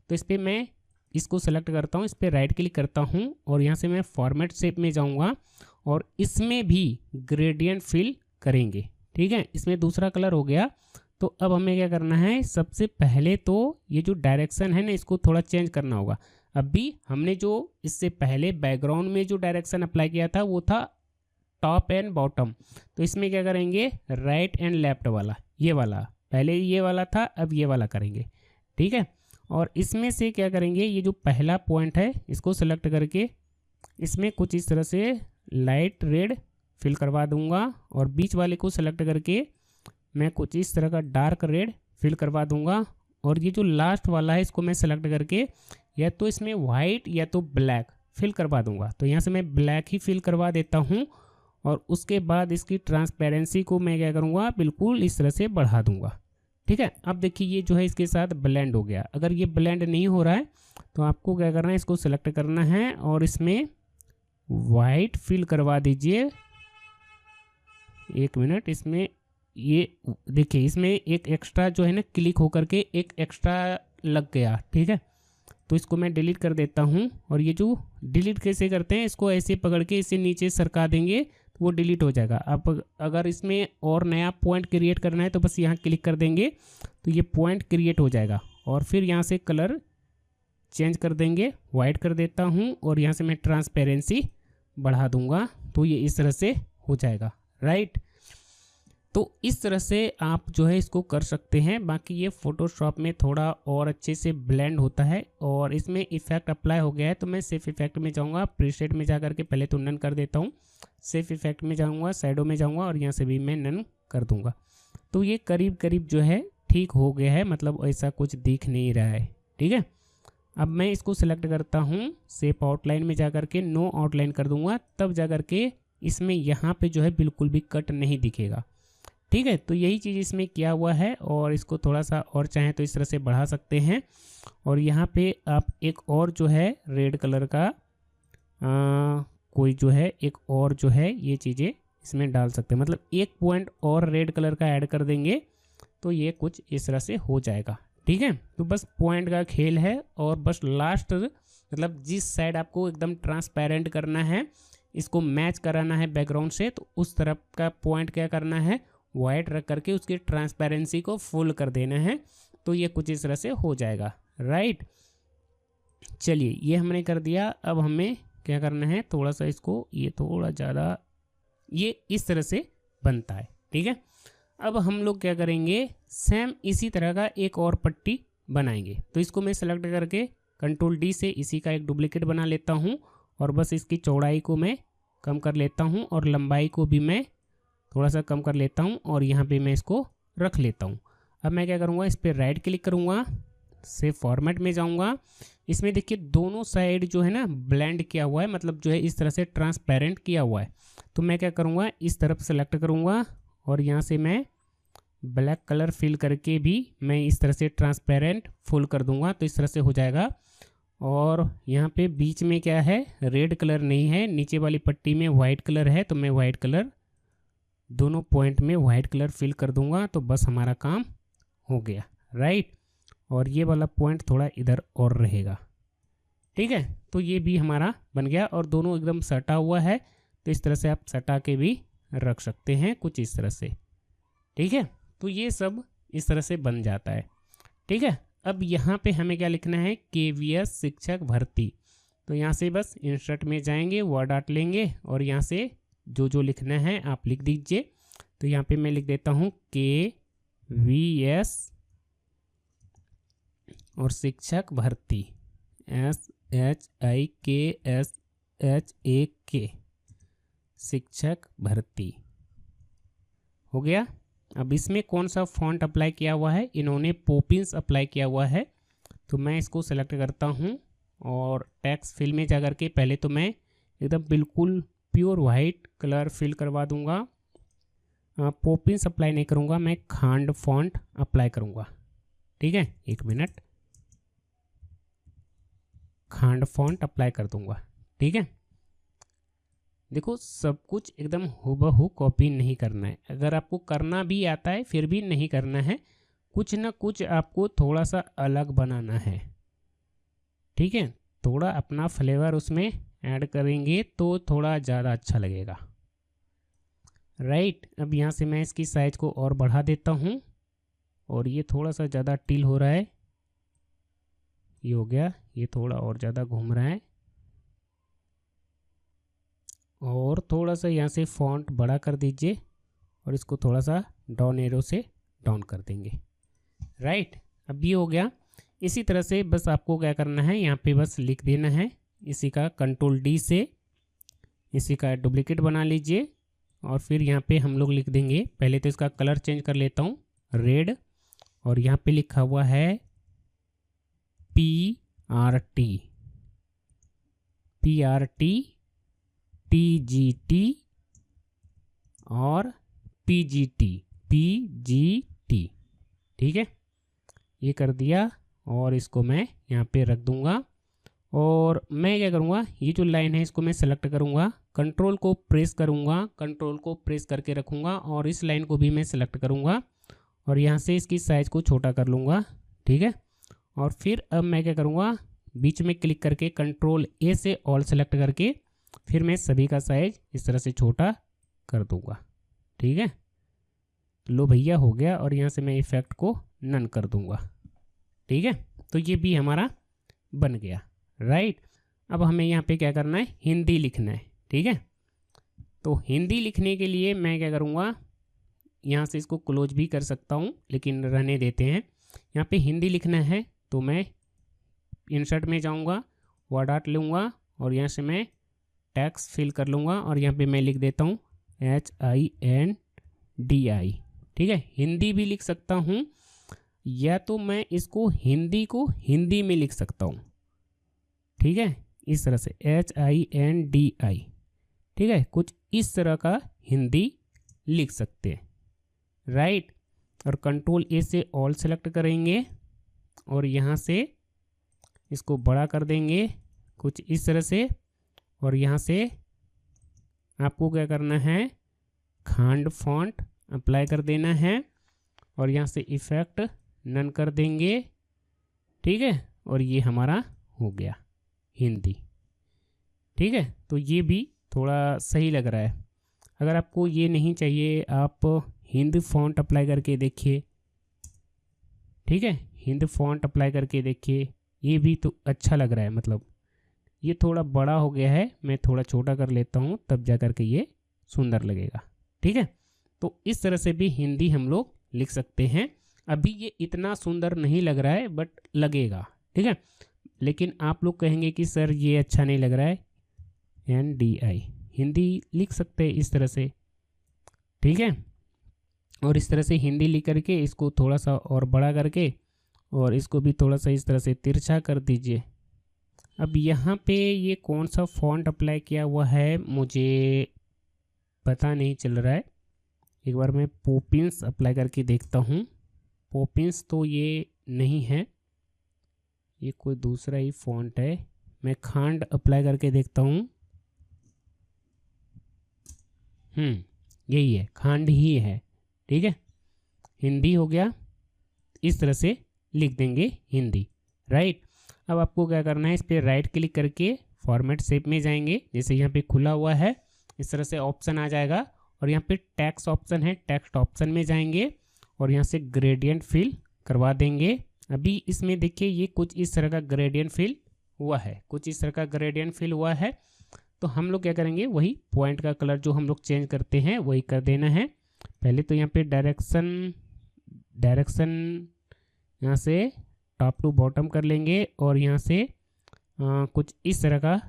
तो इस पर मैं इसको सेलेक्ट करता हूँ, इस पर राइट क्लिक करता हूँ और यहाँ से मैं फॉर्मेट शेप में जाऊँगा और इसमें भी ग्रेडियंट फिल करेंगे। ठीक है, इसमें दूसरा कलर हो गया। तो अब हमें क्या करना है, सबसे पहले तो ये जो डायरेक्शन है ना इसको थोड़ा चेंज करना होगा। अभी हमने जो इससे पहले बैकग्राउंड में जो डायरेक्शन अप्लाई किया था वो था टॉप एंड बॉटम, तो इसमें क्या करेंगे, राइट एंड लेफ्ट वाला, ये वाला पहले ये वाला था, अब ये वाला करेंगे। ठीक है, और इसमें से क्या करेंगे, ये जो पहला पॉइंट है इसको सेलेक्ट करके इसमें कुछ इस तरह से लाइट रेड फिल करवा दूंगा और बीच वाले को सेलेक्ट करके मैं कुछ इस तरह का डार्क रेड फिल करवा दूंगा और ये जो लास्ट वाला है इसको मैं सेलेक्ट करके या तो इसमें वाइट या तो ब्लैक फिल करवा दूंगा। तो यहाँ से मैं ब्लैक ही फिल करवा देता हूँ और उसके बाद इसकी ट्रांसपेरेंसी को मैं क्या करूँगा, बिल्कुल इस तरह से बढ़ा दूंगा। ठीक है, अब देखिए ये जो है इसके साथ ब्लेंड हो गया। अगर ये ब्लेंड नहीं हो रहा है तो आपको क्या करना है, इसको सेलेक्ट करना है और इसमें वाइट फिल करवा दीजिए। एक मिनट, इसमें ये देखिए इसमें एक एक्स्ट्रा जो है ना क्लिक होकर के एक एक्स्ट्रा लग गया। ठीक है, तो इसको मैं डिलीट कर देता हूँ और ये जो डिलीट कैसे करते हैं, इसको ऐसे पकड़ के इसे नीचे सरका देंगे तो वो डिलीट हो जाएगा। अब अगर इसमें और नया पॉइंट क्रिएट करना है तो बस यहाँ क्लिक कर देंगे तो ये पॉइंट क्रिएट हो जाएगा और फिर यहाँ से कलर चेंज कर देंगे, वाइट कर देता हूँ और यहाँ से मैं ट्रांसपेरेंसी बढ़ा दूंगा तो ये इस तरह से हो जाएगा। राइट, तो इस तरह से आप जो है इसको कर सकते हैं। बाकी ये फोटोशॉप में थोड़ा और अच्छे से ब्लेंड होता है और इसमें इफेक्ट अप्लाई हो गया है तो मैं सेफ इफेक्ट में जाऊंगा, प्रीसेट में जा करके पहले तो नन कर देता हूँ, सेफ इफेक्ट में जाऊंगा, शैडो में जाऊंगा और यहाँ से भी मैं नन कर दूंगा। तो ये करीब करीब जो है ठीक हो गया है, मतलब ऐसा कुछ दिख नहीं रहा है। ठीक है, अब मैं इसको सिलेक्ट करता हूँ, सेफ आउटलाइन में जा करके नो आउटलाइन कर दूंगा, तब जा करके इसमें यहाँ पे जो है बिल्कुल भी कट नहीं दिखेगा। ठीक है, तो यही चीज़ इसमें किया हुआ है और इसको थोड़ा सा और चाहें तो इस तरह से बढ़ा सकते हैं और यहाँ पे आप एक और जो है रेड कलर का कोई जो है एक और जो है ये चीज़ें इसमें डाल सकते हैं, मतलब एक पॉइंट और रेड कलर का ऐड कर देंगे तो ये कुछ इस तरह से हो जाएगा। ठीक है, तो बस पॉइंट का खेल है और बस लास्ट मतलब जिस साइड आपको एकदम ट्रांसपेरेंट करना है, इसको मैच कराना है बैकग्राउंड से, तो उस तरफ का पॉइंट क्या करना है, वाइट रख करके उसकी ट्रांसपेरेंसी को फुल कर देना है तो ये कुछ इस तरह से हो जाएगा। राइट, चलिए ये हमने कर दिया। अब हमें क्या करना है, थोड़ा सा इसको ये थोड़ा ज़्यादा ये इस तरह से बनता है। ठीक है, अब हम लोग क्या करेंगे, सेम इसी तरह का एक और पट्टी बनाएंगे। तो इसको मैं सेलेक्ट करके कंट्रोल डी से इसी का एक डुप्लीकेट बना लेता हूँ और बस इसकी चौड़ाई को मैं कम कर लेता हूँ और लंबाई को भी मैं थोड़ा सा कम कर लेता हूँ और यहाँ पे मैं इसको रख लेता हूँ। अब मैं क्या करूँगा, इस पर राइट क्लिक करूँगा, से फॉर्मेट में जाऊँगा। इसमें देखिए दोनों साइड जो है ना ब्लेंड किया हुआ है, मतलब जो है इस तरह से ट्रांसपेरेंट किया हुआ है। तो मैं क्या करूँगा, इस तरफ सेलेक्ट करूँगा और यहाँ से मैं ब्लैक कलर फिल करके भी मैं इस तरह से ट्रांसपेरेंट फुल कर दूँगा तो इस तरह से हो जाएगा। और यहाँ पे बीच में क्या है, रेड कलर नहीं है, नीचे वाली पट्टी में वाइट कलर है तो मैं वाइट कलर दोनों पॉइंट में वाइट कलर फिल कर दूंगा तो बस हमारा काम हो गया। राइट, और ये वाला पॉइंट थोड़ा इधर और रहेगा। ठीक है, तो ये भी हमारा बन गया और दोनों एकदम सटा हुआ है, तो इस तरह से आप सटा के भी रख सकते हैं कुछ इस तरह से। ठीक है, तो ये सब इस तरह से बन जाता है। ठीक है, अब यहाँ पे हमें क्या लिखना है, KVS शिक्षक भर्ती। तो यहाँ से बस इंसर्ट में जाएंगे, वर्ड आर्ट लेंगे और यहाँ से जो जो लिखना है आप लिख दीजिए। तो यहाँ पे मैं लिख देता हूँ KVS और शिक्षक भर्ती, SHIKSHAK शिक्षक भर्ती हो गया। अब इसमें कौन सा फॉन्ट अप्लाई किया हुआ है, इन्होंने पोपिंस अप्लाई किया हुआ है। तो मैं इसको सेलेक्ट करता हूँ और टेक्स्ट फिल में जाकर के पहले तो मैं एकदम बिल्कुल प्योर वाइट कलर फिल करवा दूंगा। पोपिंस अप्लाई नहीं करूँगा, मैं खांड फॉन्ट अप्लाई करूँगा। ठीक है, 1 मिनट, खांड फॉन्ट अप्लाई कर दूंगा। ठीक है, देखो सब कुछ एकदम हूबहू कॉपी नहीं करना है, अगर आपको करना भी आता है फिर भी नहीं करना है, कुछ ना कुछ आपको थोड़ा सा अलग बनाना है। ठीक है, थोड़ा अपना फ्लेवर उसमें ऐड करेंगे तो थोड़ा ज़्यादा अच्छा लगेगा। राइट, अब यहाँ से मैं इसकी साइज को और बढ़ा देता हूँ और ये थोड़ा सा ज़्यादा टिल हो रहा है, ये हो गया, ये थोड़ा और ज़्यादा घूम रहा है और थोड़ा सा यहाँ से फॉन्ट बड़ा कर दीजिए और इसको थोड़ा सा डाउन एरो से डाउन कर देंगे। राइट, अब ये हो गया। इसी तरह से बस आपको क्या करना है, यहाँ पे बस लिख देना है, इसी का Ctrl D से इसी का डुप्लीकेट बना लीजिए और फिर यहाँ पे हम लोग लिख देंगे, पहले तो इसका कलर चेंज कर लेता हूँ, रेड, और यहाँ पे लिखा हुआ है PRT TGT और PGT। ठीक है, ये कर दिया और इसको मैं यहाँ पे रख दूंगा और मैं क्या करूँगा, ये जो लाइन है इसको मैं सेलेक्ट करूँगा, कंट्रोल को प्रेस करूँगा, कंट्रोल को प्रेस करके रखूँगा और इस लाइन को भी मैं सेलेक्ट करूँगा और यहाँ से इसकी साइज़ को छोटा कर लूँगा। ठीक है, और फिर अब मैं क्या करूँगा, बीच में क्लिक करके Ctrl A से ऑल सेलेक्ट करके फिर मैं सभी का साइज इस तरह से छोटा कर दूँगा। ठीक है, लो भैया हो गया और यहाँ से मैं इफेक्ट को नन कर दूँगा। ठीक है, तो ये भी हमारा बन गया। राइट, अब हमें यहाँ पे क्या करना है, हिंदी लिखना है। ठीक है, तो हिंदी लिखने के लिए मैं क्या करूँगा, यहाँ से इसको क्लोज भी कर सकता हूँ लेकिन रहने देते हैं। यहाँ पे हिंदी लिखना है तो मैं इंसर्ट में जाऊँगा, वर्ड आर्ट लूँगा और यहाँ से मैं टेक्स्ट फिल कर लूँगा और यहाँ पे मैं लिख देता हूँ HINDI। ठीक है, हिंदी भी लिख सकता हूँ या तो मैं इसको हिंदी को हिंदी में लिख सकता हूँ। ठीक है, इस तरह से HINDI। ठीक है, कुछ इस तरह का हिंदी लिख सकते हैं। राइट, और Ctrl A से ऑल सेलेक्ट करेंगे और यहाँ से इसको बड़ा कर देंगे कुछ इस तरह से और यहाँ से आपको क्या करना है, खांड फॉन्ट अप्लाई कर देना है और यहाँ से इफेक्ट नन कर देंगे। ठीक है, और ये हमारा हो गया हिंदी। ठीक है, तो ये भी थोड़ा सही लग रहा है। अगर आपको ये नहीं चाहिए, आप हिंद फॉन्ट अप्लाई करके देखिए। ठीक है, हिंद फॉन्ट अप्लाई करके देखिए, ये भी तो अच्छा लग रहा है। मतलब ये थोड़ा बड़ा हो गया है, मैं थोड़ा छोटा कर लेता हूँ तब जा कर के ये सुंदर लगेगा। ठीक है, तो इस तरह से भी हिंदी हम लोग लिख सकते हैं। अभी ये इतना सुंदर नहीं लग रहा है बट लगेगा। ठीक है, लेकिन आप लोग कहेंगे कि सर ये अच्छा नहीं लग रहा है, NDI हिंदी लिख सकते हैं इस तरह से। ठीक है, और इस तरह से हिंदी लिख करके इसको थोड़ा सा और बड़ा करके और इसको भी थोड़ा सा इस तरह से तिरछा कर दीजिए। अब यहाँ पे ये कौन सा फॉन्ट अप्लाई किया हुआ है मुझे पता नहीं चल रहा है, एक बार मैं पोपिंस अप्लाई करके देखता हूँ। पोपिंस तो ये नहीं है, ये कोई दूसरा ही फॉन्ट है। मैं खांड अप्लाई करके देखता हूँ। यही है, खांड ही है। ठीक है, हिंदी हो गया। इस तरह से लिख देंगे हिंदी, राइट। अब आपको क्या करना है, इस पर राइट क्लिक करके फॉर्मेट शेप में जाएंगे, जैसे यहाँ पे खुला हुआ है इस तरह से ऑप्शन आ जाएगा, और यहाँ पे टेक्स्ट ऑप्शन है, टेक्स्ट ऑप्शन में जाएंगे और यहाँ से ग्रेडियंट फिल करवा देंगे। अभी इसमें देखिए ये कुछ इस तरह का ग्रेडियंट फिल हुआ है, कुछ इस तरह का ग्रेडियंट फिल हुआ है। तो हम लोग क्या करेंगे, वही पॉइंट का कलर जो हम लोग चेंज करते हैं वही कर देना है। पहले तो यहाँ पे डायरेक्शन यहाँ से टॉप टू बॉटम कर लेंगे और यहाँ से कुछ इस तरह का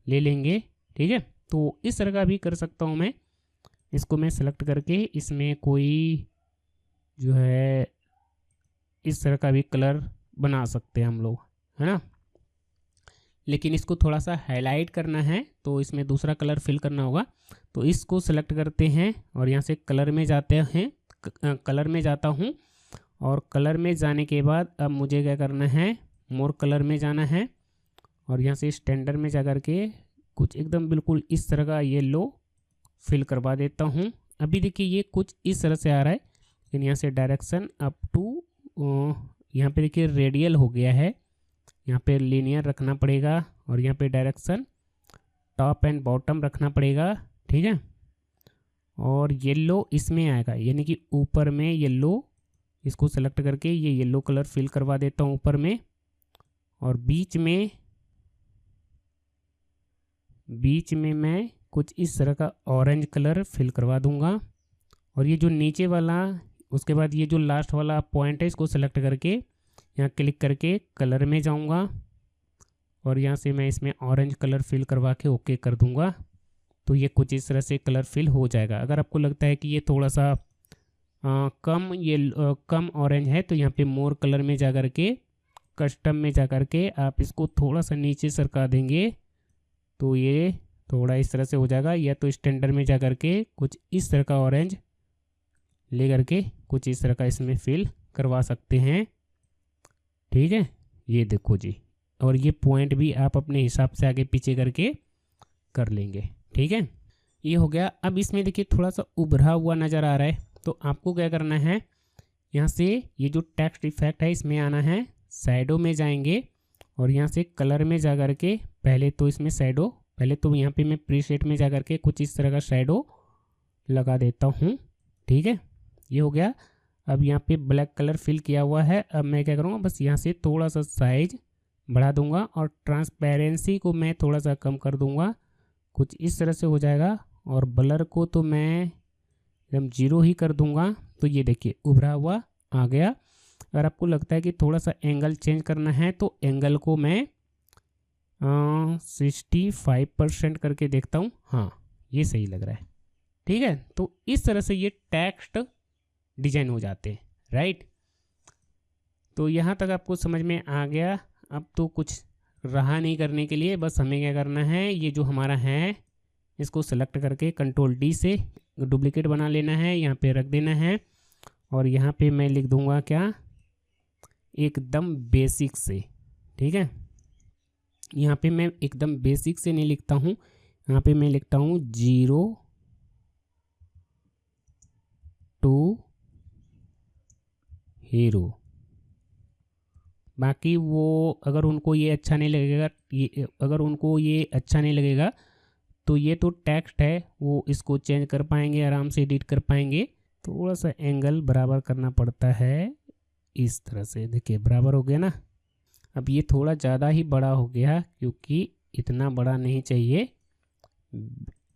ले लेंगे, ठीक है। तो इस तरह का भी कर सकता हूँ मैं, इसको मैं सेलेक्ट करके इसमें कोई जो है इस तरह का भी कलर बना सकते हैं हम लोग, है ना। लेकिन इसको थोड़ा सा हाईलाइट करना है तो इसमें दूसरा कलर फिल करना होगा। तो इसको सेलेक्ट करते हैं और यहाँ से कलर में जाते हैं, कलर में जाता हूँ, और कलर में जाने के बाद अब मुझे क्या करना है, मोर कलर में जाना है और यहाँ से स्टैंडर्ड में जा कर के कुछ एकदम बिल्कुल इस तरह का येलो फिल करवा देता हूँ। अभी देखिए ये कुछ इस तरह से आ रहा है, लेकिन यहाँ से डायरेक्शन अप टू यहाँ पे देखिए रेडियल हो गया है, यहाँ पे लीनियर रखना पड़ेगा और यहाँ पे डायरेक्शन टॉप एंड बॉटम रखना पड़ेगा, ठीक है। और येलो इसमें आएगा, यानी कि ऊपर में येलो, इसको सेलेक्ट करके ये येलो कलर फिल करवा देता हूँ ऊपर में, और बीच में मैं कुछ इस तरह का ऑरेंज कलर फिल करवा दूंगा। और ये जो नीचे वाला, उसके बाद ये जो लास्ट वाला पॉइंट है इसको सेलेक्ट करके यहाँ क्लिक करके कलर में जाऊंगा और यहाँ से मैं इसमें ऑरेंज कलर फिल करवा के ओके कर दूंगा। तो ये कुछ इस तरह से कलर फिल हो जाएगा। अगर आपको लगता है कि ये थोड़ा सा कम ऑरेंज है तो यहाँ पे मोर कलर में जा कर के कस्टम में जा कर के आप इसको थोड़ा सा नीचे सरका देंगे तो ये थोड़ा इस तरह से हो जाएगा। या तो स्टैंडर्ड में जा कर के कुछ इस तरह का ऑरेंज ले करके कुछ इस तरह का इसमें फिल करवा सकते हैं, ठीक है। ये देखो जी, और ये पॉइंट भी आप अपने हिसाब से आगे पीछे करके कर लेंगे, ठीक है। ये हो गया। अब इसमें देखिए थोड़ा सा उभरा हुआ नज़र आ रहा है, तो आपको क्या करना है, यहाँ से ये जो टेक्स्ट इफेक्ट है इसमें आना है, शैडो में जाएंगे और यहाँ से कलर में जा कर के पहले तो इसमें शैडो, पहले तो यहाँ पे मैं प्रीसेट में जा कर के कुछ इस तरह का शैडो लगा देता हूँ, ठीक है। ये हो गया। अब यहाँ पे ब्लैक कलर फिल किया हुआ है। अब मैं क्या करूँगा, बस यहाँ से थोड़ा सा साइज बढ़ा दूंगा और ट्रांसपेरेंसी को मैं थोड़ा सा कम कर दूंगा, कुछ इस तरह से हो जाएगा। और ब्लर को तो मैं एकदम 0 ही कर दूंगा। तो ये देखिए उभरा हुआ आ गया। अगर आपको लगता है कि थोड़ा सा एंगल चेंज करना है तो एंगल को मैं 65% करके देखता हूँ। हाँ, ये सही लग रहा है, ठीक है। तो इस तरह से ये टेक्स्ट डिजाइन हो जाते हैं, राइट। तो यहाँ तक आपको समझ में आ गया। अब तो कुछ रहा नहीं करने के लिए, बस हमें क्या करना है, ये जो हमारा है इसको सेलेक्ट करके कंट्रोल डी से डुप्लीकेट बना लेना है, यहाँ पे रख देना है। और यहाँ पे मैं लिख दूंगा क्या, एकदम बेसिक से, ठीक है। यहाँ पे मैं एकदम बेसिक से नहीं लिखता हूँ, यहाँ पे मैं लिखता हूँ 0 to हीरो। बाकी वो अगर उनको ये अच्छा नहीं लगेगा, अगर उनको ये अच्छा नहीं लगेगा तो ये तो टेक्स्ट है, वो इसको चेंज कर पाएंगे, आराम से एडिट कर पाएंगे। थोड़ा सा एंगल बराबर करना पड़ता है, इस तरह से देखिए बराबर हो गया ना। अब ये थोड़ा ज़्यादा ही बड़ा हो गया, क्योंकि इतना बड़ा नहीं चाहिए,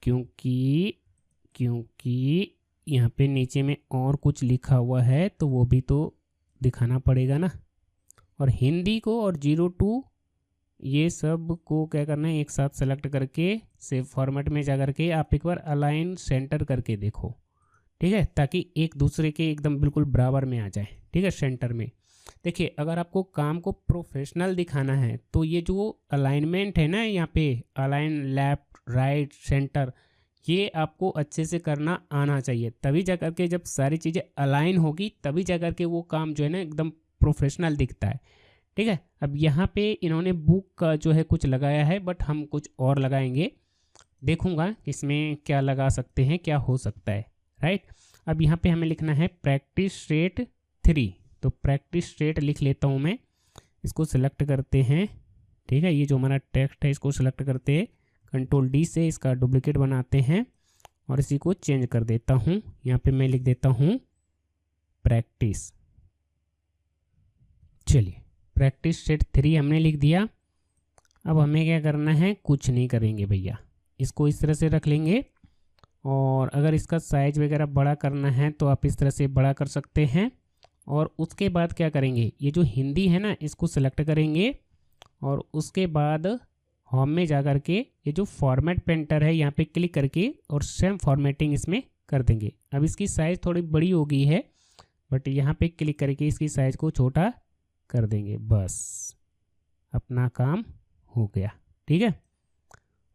क्योंकि यहाँ पे नीचे में और कुछ लिखा हुआ है तो वो भी तो दिखाना पड़ेगा ना। और हिंदी को और 0 to ये सब को क्या करना है, एक साथ सेलेक्ट करके सेव फॉर्मेट में जा करके आप एक बार अलाइन सेंटर करके देखो, ठीक है, ताकि एक दूसरे के एकदम बिल्कुल बराबर में आ जाए, ठीक है, सेंटर में। देखिए अगर आपको काम को प्रोफेशनल दिखाना है तो ये जो अलाइनमेंट है ना, यहाँ पे अलाइन लेफ्ट राइट सेंटर, ये आपको अच्छे से करना आना चाहिए। तभी जा करके जब सारी चीज़ें अलाइन होगी तभी जा करके वो काम जो है ना एकदम प्रोफेशनल दिखता है, ठीक है। अब यहाँ पे इन्होंने बुक का जो है कुछ लगाया है, बट हम कुछ और लगाएंगे, देखूंगा इसमें क्या लगा सकते हैं, क्या हो सकता है, राइट। अब यहाँ पे हमें लिखना है प्रैक्टिस सेट 3, तो प्रैक्टिस सेट लिख लेता हूँ मैं, इसको सिलेक्ट करते हैं। ठीक है, ये जो हमारा टेक्स्ट है इसको सिलेक्ट करते हैं, कंट्रोल डी से इसका डुप्लीकेट बनाते हैं और इसी को चेंज कर देता हूँ। यहाँ पे मैं लिख देता हूँ प्रैक्टिस। चलिए, प्रैक्टिस सेट 3 हमने लिख दिया। अब हमें क्या करना है, कुछ नहीं करेंगे भैया, इसको इस तरह से रख लेंगे और अगर इसका साइज वगैरह बड़ा करना है तो आप इस तरह से बड़ा कर सकते हैं। और उसके बाद क्या करेंगे, ये जो हिंदी है ना इसको सिलेक्ट करेंगे और उसके बाद होम में जा कर के ये जो फॉर्मेट पेंटर है यहाँ पे क्लिक करके और सेम फॉर्मेटिंग इसमें कर देंगे। अब इसकी साइज़ थोड़ी बड़ी हो गई है, बट यहाँ पे क्लिक करके इसकी साइज़ को छोटा कर देंगे, बस अपना काम हो गया। ठीक है,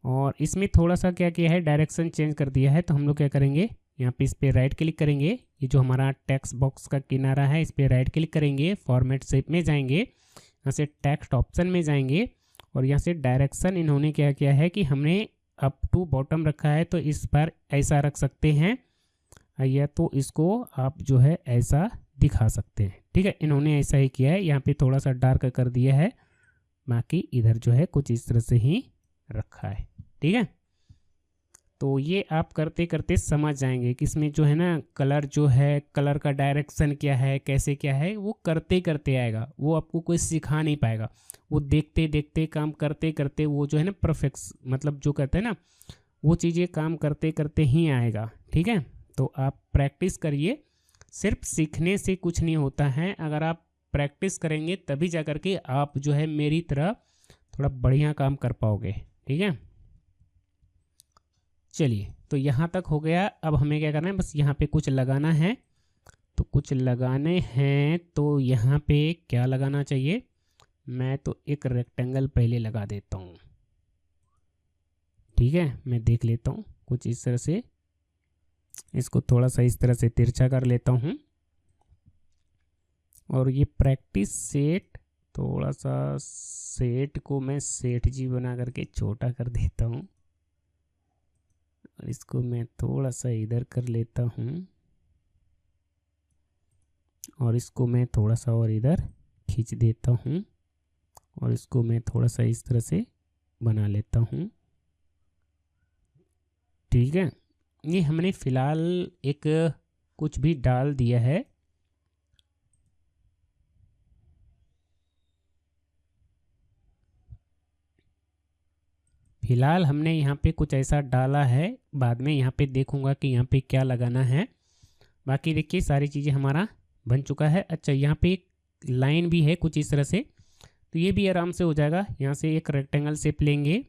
और इसमें थोड़ा सा क्या किया है, डायरेक्शन चेंज कर दिया है। तो हम लोग क्या करेंगे, यहाँ पे इस पर राइट क्लिक करेंगे, ये जो हमारा टेक्स्ट बॉक्स का किनारा है इस पर राइट क्लिक करेंगे, फॉर्मेट शेप में जाएंगे, यहाँ से टेक्स्ट ऑप्शन में जाएंगे और यहाँ से डायरेक्शन इन्होंने क्या किया है कि हमने अप टू बॉटम रखा है तो इस पर ऐसा रख सकते हैं या तो इसको आप जो है ऐसा दिखा सकते हैं। ठीक है, इन्होंने ऐसा ही किया है, यहाँ पे थोड़ा सा डार्क कर दिया है, बाकी इधर जो है कुछ इस तरह से ही रखा है। ठीक है, तो ये आप करते करते समझ जाएंगे कि इसमें जो है ना कलर जो है, कलर का डायरेक्शन क्या है, कैसे क्या है, वो करते करते आएगा, वो आपको कोई सिखा नहीं पाएगा। वो देखते देखते काम करते करते वो जो है ना परफेक्ट, मतलब जो कहते हैं ना वो चीज़ें काम करते करते ही आएगा। ठीक है, तो आप प्रैक्टिस करिए, सिर्फ सीखने से कुछ नहीं होता है, अगर आप प्रैक्टिस करेंगे तभी जा कर के आप जो है मेरी तरह थोड़ा बढ़िया काम कर पाओगे। ठीक है, चलिए तो यहाँ तक हो गया। अब हमें क्या करना है, बस यहाँ पे कुछ लगाना है, तो कुछ लगाने हैं तो यहाँ पे क्या लगाना चाहिए, मैं तो एक रेक्टेंगल पहले लगा देता हूँ। ठीक है, मैं देख लेता हूँ कुछ इस तरह से, इसको थोड़ा सा इस तरह से तिरछा कर लेता हूँ और ये प्रैक्टिस सेट, थोड़ा सा सेट को मैं सेठ जी बना करके छोटा कर देता हूँ और इसको मैं थोड़ा सा इधर कर लेता हूँ और इसको मैं थोड़ा सा और इधर खींच देता हूँ और इसको मैं थोड़ा सा इस तरह से बना लेता हूँ। ठीक है, ये हमने फ़िलहाल एक कुछ भी डाल दिया है। फिलहाल हमने यहाँ पे कुछ ऐसा डाला है, बाद में यहाँ पे देखूंगा कि यहाँ पे क्या लगाना है। बाकी देखिए सारी चीज़ें हमारा बन चुका है। अच्छा, यहाँ पे एक लाइन भी है कुछ इस तरह से, तो ये भी आराम से हो जाएगा। यहाँ से एक रेक्टेंगल शेप लेंगे,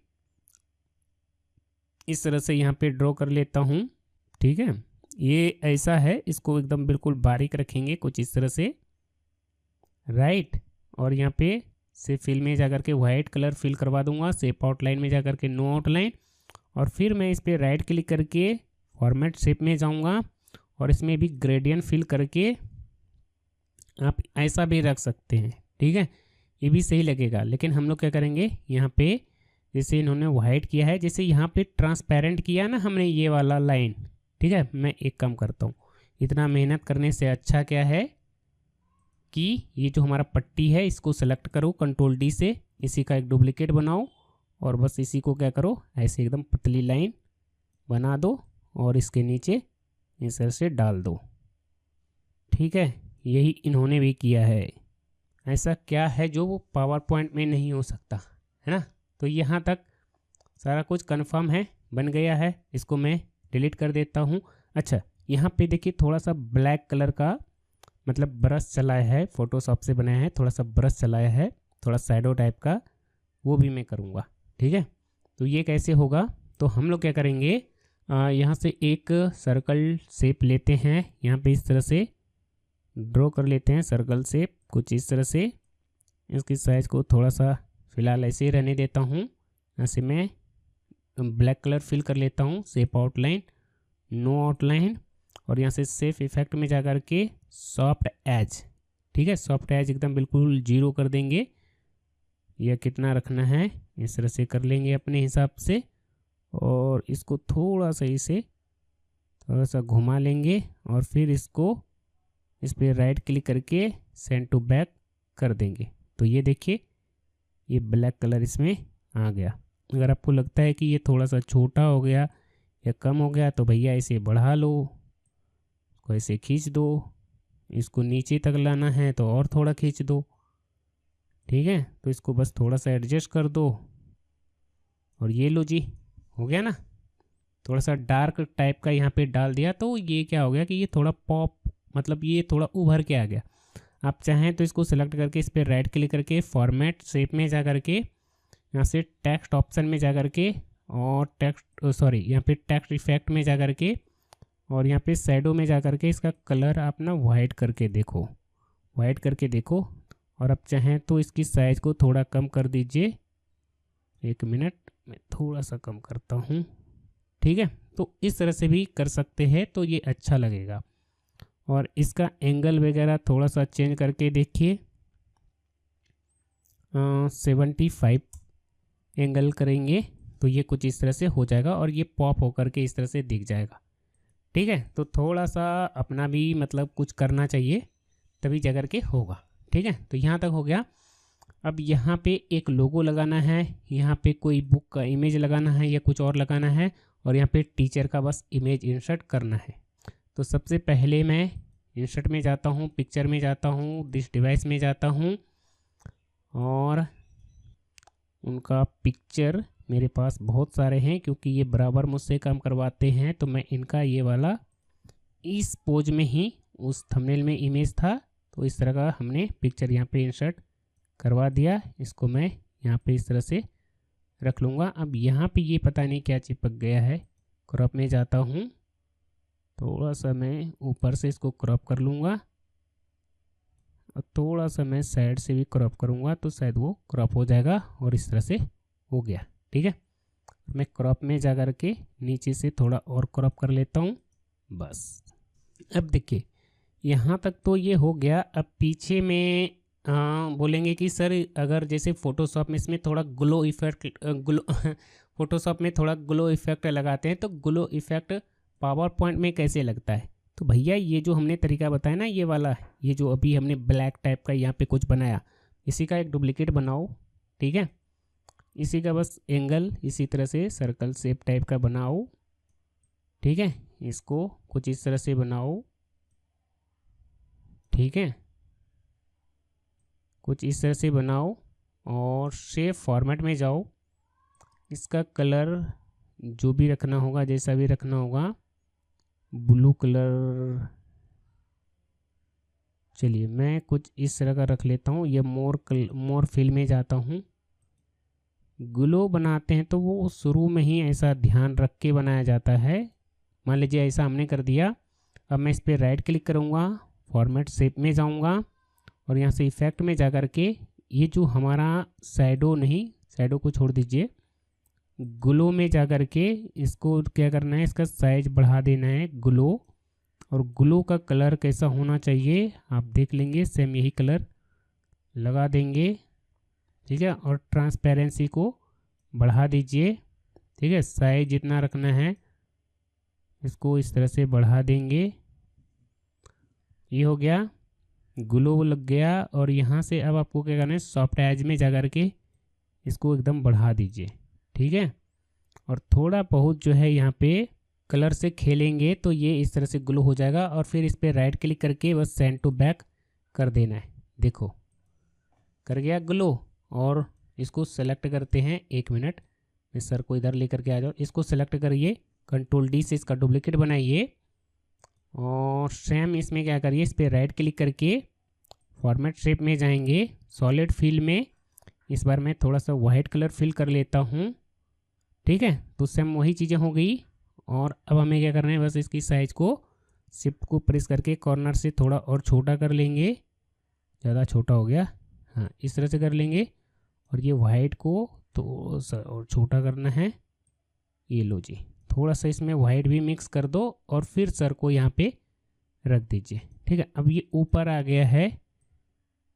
इस तरह से यहाँ पे ड्रॉ कर लेता हूँ। ठीक है, ये ऐसा है, इसको एकदम बिल्कुल बारीक रखेंगे कुछ इस तरह से, राइट। और यहाँ पे से फिल में जाकर के वाइट कलर फिल करवा दूंगा, शेप आउटलाइन में जाकर के नो आउटलाइन, और फिर मैं इस पर राइट क्लिक करके फॉर्मेट शेप में जाऊंगा और इसमें भी ग्रेडियंट फिल करके आप ऐसा भी रख सकते हैं। ठीक है, ये भी सही लगेगा। लेकिन हम लोग क्या करेंगे, यहाँ पे जैसे इन्होंने वाइट किया है, जैसे यहाँ पे ट्रांसपेरेंट किया ना हमने ये वाला लाइन। ठीक है, मैं एक काम करता हूँ, इतना मेहनत करने से अच्छा क्या है कि ये जो हमारा पट्टी है इसको सेलेक्ट करो कंट्रोल डी से, इसी का एक डुप्लीकेट बनाओ और बस इसी को क्या करो, ऐसे एकदम पतली लाइन बना दो और इसके नीचे इस तरह से डाल दो। ठीक है, यही इन्होंने भी किया है। ऐसा क्या है जो वो पावर पॉइंट में नहीं हो सकता, है ना। तो यहाँ तक सारा कुछ कंफर्म है, बन गया है। इसको मैं डिलीट कर देता हूँ। अच्छा, यहाँ पे देखिए थोड़ा सा ब्लैक कलर का मतलब ब्रश चलाया है, फोटोशॉप से बनाया है, थोड़ा सा ब्रश चलाया है, थोड़ा शैडो टाइप का, वो भी मैं करूँगा। ठीक है, तो ये कैसे होगा, तो हम लोग क्या करेंगे, यहाँ से एक सर्कल शेप लेते हैं, यहाँ पे इस तरह से ड्रॉ कर लेते हैं सर्कल शेप कुछ इस तरह से। इसकी साइज़ को थोड़ा सा फ़िलहाल ऐसे ही रहने देता हूँ। ऐसे मैं ब्लैक कलर फिल कर लेता हूँ, शेप आउटलाइन, नो आउटलाइन, और यहाँ से सेफ इफेक्ट में जाकर के सॉफ्ट एज। ठीक है, सॉफ्ट एज एकदम बिल्कुल 0 कर देंगे। यह कितना रखना है इस तरह से कर लेंगे अपने हिसाब से, और इसको थोड़ा सा इसे थोड़ा सा घुमा लेंगे और फिर इसको इस पर राइट क्लिक करके सेंड टू बैक कर देंगे तो ये देखिए ये ब्लैक कलर इसमें आ गया। अगर आपको लगता है कि ये थोड़ा सा छोटा हो गया या कम हो गया तो भैया इसे बढ़ा लो, इसको ऐसे खींच दो, इसको नीचे तक लाना है तो और थोड़ा खींच दो। ठीक है, तो इसको बस थोड़ा सा एडजस्ट कर दो और ये लो जी, हो गया ना। थोड़ा सा डार्क टाइप का यहाँ पे डाल दिया तो ये क्या हो गया कि ये थोड़ा पॉप, मतलब ये थोड़ा उभर के आ गया। आप चाहें तो इसको सेलेक्ट करके इस पर राइट क्लिक करके फॉर्मेट शेप में जा करके यहाँ से टेक्स्ट ऑप्शन में जा करके और यहाँ पे टेक्स्ट इफेक्ट में जा करके और यहाँ पे शैडो में जा करके इसका कलर आप ना वाइट करके देखो, वाइट करके देखो। और आप चाहें तो इसकी साइज़ को थोड़ा कम कर दीजिए। 1 मिनट मैं थोड़ा सा कम करता हूँ। ठीक है, तो इस तरह से भी कर सकते हैं तो ये अच्छा लगेगा। और इसका एंगल वगैरह थोड़ा सा चेंज करके देखिए, 75 एंगल करेंगे तो ये कुछ इस तरह से हो जाएगा और ये पॉप होकर के इस तरह से दिख जाएगा। ठीक है, तो थोड़ा सा अपना भी मतलब कुछ करना चाहिए तभी जा कर के होगा। ठीक है, तो यहाँ तक हो गया। अब यहाँ पे एक लोगो लगाना है, यहाँ पे कोई बुक का इमेज लगाना है या कुछ और लगाना है और यहाँ पे टीचर का बस इमेज इंसर्ट करना है। तो सबसे पहले मैं इंसर्ट में जाता हूँ, पिक्चर में जाता हूँ, दिस डिवाइस में जाता हूँ और उनका पिक्चर मेरे पास बहुत सारे हैं क्योंकि ये बराबर मुझसे काम करवाते हैं। तो मैं इनका ये वाला इस पोज में ही उस थंबनेल में इमेज था तो इस तरह का हमने पिक्चर यहाँ पे इंसर्ट करवा दिया। इसको मैं यहाँ पे इस तरह से रख लूँगा। अब यहाँ पे ये पता नहीं क्या चिपक गया है, क्रॉप में जाता हूँ, थोड़ा सा मैं ऊपर से इसको क्रॉप कर लूँगा और थोड़ा सा मैं साइड से भी क्रॉप करूँगा तो शायद वो क्रॉप हो जाएगा और इस तरह से हो गया। ठीक है, मैं क्रॉप में जा कर के नीचे से थोड़ा और क्रॉप कर लेता हूँ बस। अब देखिए यहाँ तक तो ये हो गया। अब पीछे में बोलेंगे कि सर अगर जैसे फ़ोटोशॉप में इसमें थोड़ा ग्लो इफेक्ट फ़ोटोशॉप में थोड़ा ग्लो इफेक्ट लगाते हैं तो ग्लो इफेक्ट पावर पॉइंट में कैसे लगता है। तो भैया ये जो हमने तरीका बताया ना, ये वाला, ये जो अभी हमने ब्लैक टाइप का यहाँ पे कुछ बनाया, इसी का एक डुप्लीकेट बनाओ। ठीक है, इसी का बस एंगल इसी तरह से सर्कल शेप टाइप का बनाओ। ठीक है, इसको कुछ इस तरह से बनाओ। ठीक है, कुछ इस तरह से बनाओ और शेप फॉर्मेट में जाओ। इसका कलर जो भी रखना होगा, जैसा भी रखना होगा, ब्लू कलर, चलिए मैं कुछ इस तरह का रख लेता हूँ। ये मोर फिल में जाता हूँ। ग्लो बनाते हैं तो वो शुरू में ही ऐसा ध्यान रख के बनाया जाता है। मान लीजिए ऐसा हमने कर दिया। अब मैं इस पर राइट क्लिक करूँगा, फॉर्मेट शेप में जाऊँगा और यहाँ से इफेक्ट में जा कर के ये जो हमारा शैडो, नहीं शैडो को छोड़ दीजिए, ग्लो में जा कर के इसको क्या करना है, इसका साइज बढ़ा देना है ग्लो। और ग्लो का कलर कैसा होना चाहिए आप देख लेंगे, सेम यही कलर लगा देंगे। ठीक है, और ट्रांसपेरेंसी को बढ़ा दीजिए। ठीक है, साइज जितना रखना है इसको इस तरह से बढ़ा देंगे। ये हो गया, ग्लो लग गया। और यहाँ से अब आपको क्या करना है, सॉफ्ट एज में जा कर के इसको एकदम बढ़ा दीजिए। ठीक है, और थोड़ा बहुत जो है यहाँ पे कलर से खेलेंगे तो ये इस तरह से ग्लो हो जाएगा। और फिर इस पर राइट क्लिक करके बस सेंड टू बैक कर देना है। देखो कर गया ग्लो। और इसको सेलेक्ट करते हैं, 1 मिनट मैं सर को इधर लेकर के आ जाओ। इसको सेलेक्ट करिए, कंट्रोल डी से इसका डुप्लीकेट बनाइए और सेम इसमें क्या करिए, इस पर राइट क्लिक करके फॉर्मेट शेप में जाएंगे, सॉलिड फिल में इस बार मैं थोड़ा सा वाइट कलर फिल कर लेता हूँ। ठीक है, तो सेम वही चीज़ें हो गई। और अब हमें क्या करना है, बस इसकी साइज़ को शिफ्ट को प्रेस करके कॉर्नर से थोड़ा और छोटा कर लेंगे। ज़्यादा छोटा हो गया, हाँ इस तरह से कर लेंगे। और ये वाइट को तो और छोटा करना है। ये लो जी, थोड़ा सा इसमें वाइट भी मिक्स कर दो और फिर सर को यहाँ पे रख दीजिए। ठीक है, अब ये ऊपर आ गया है।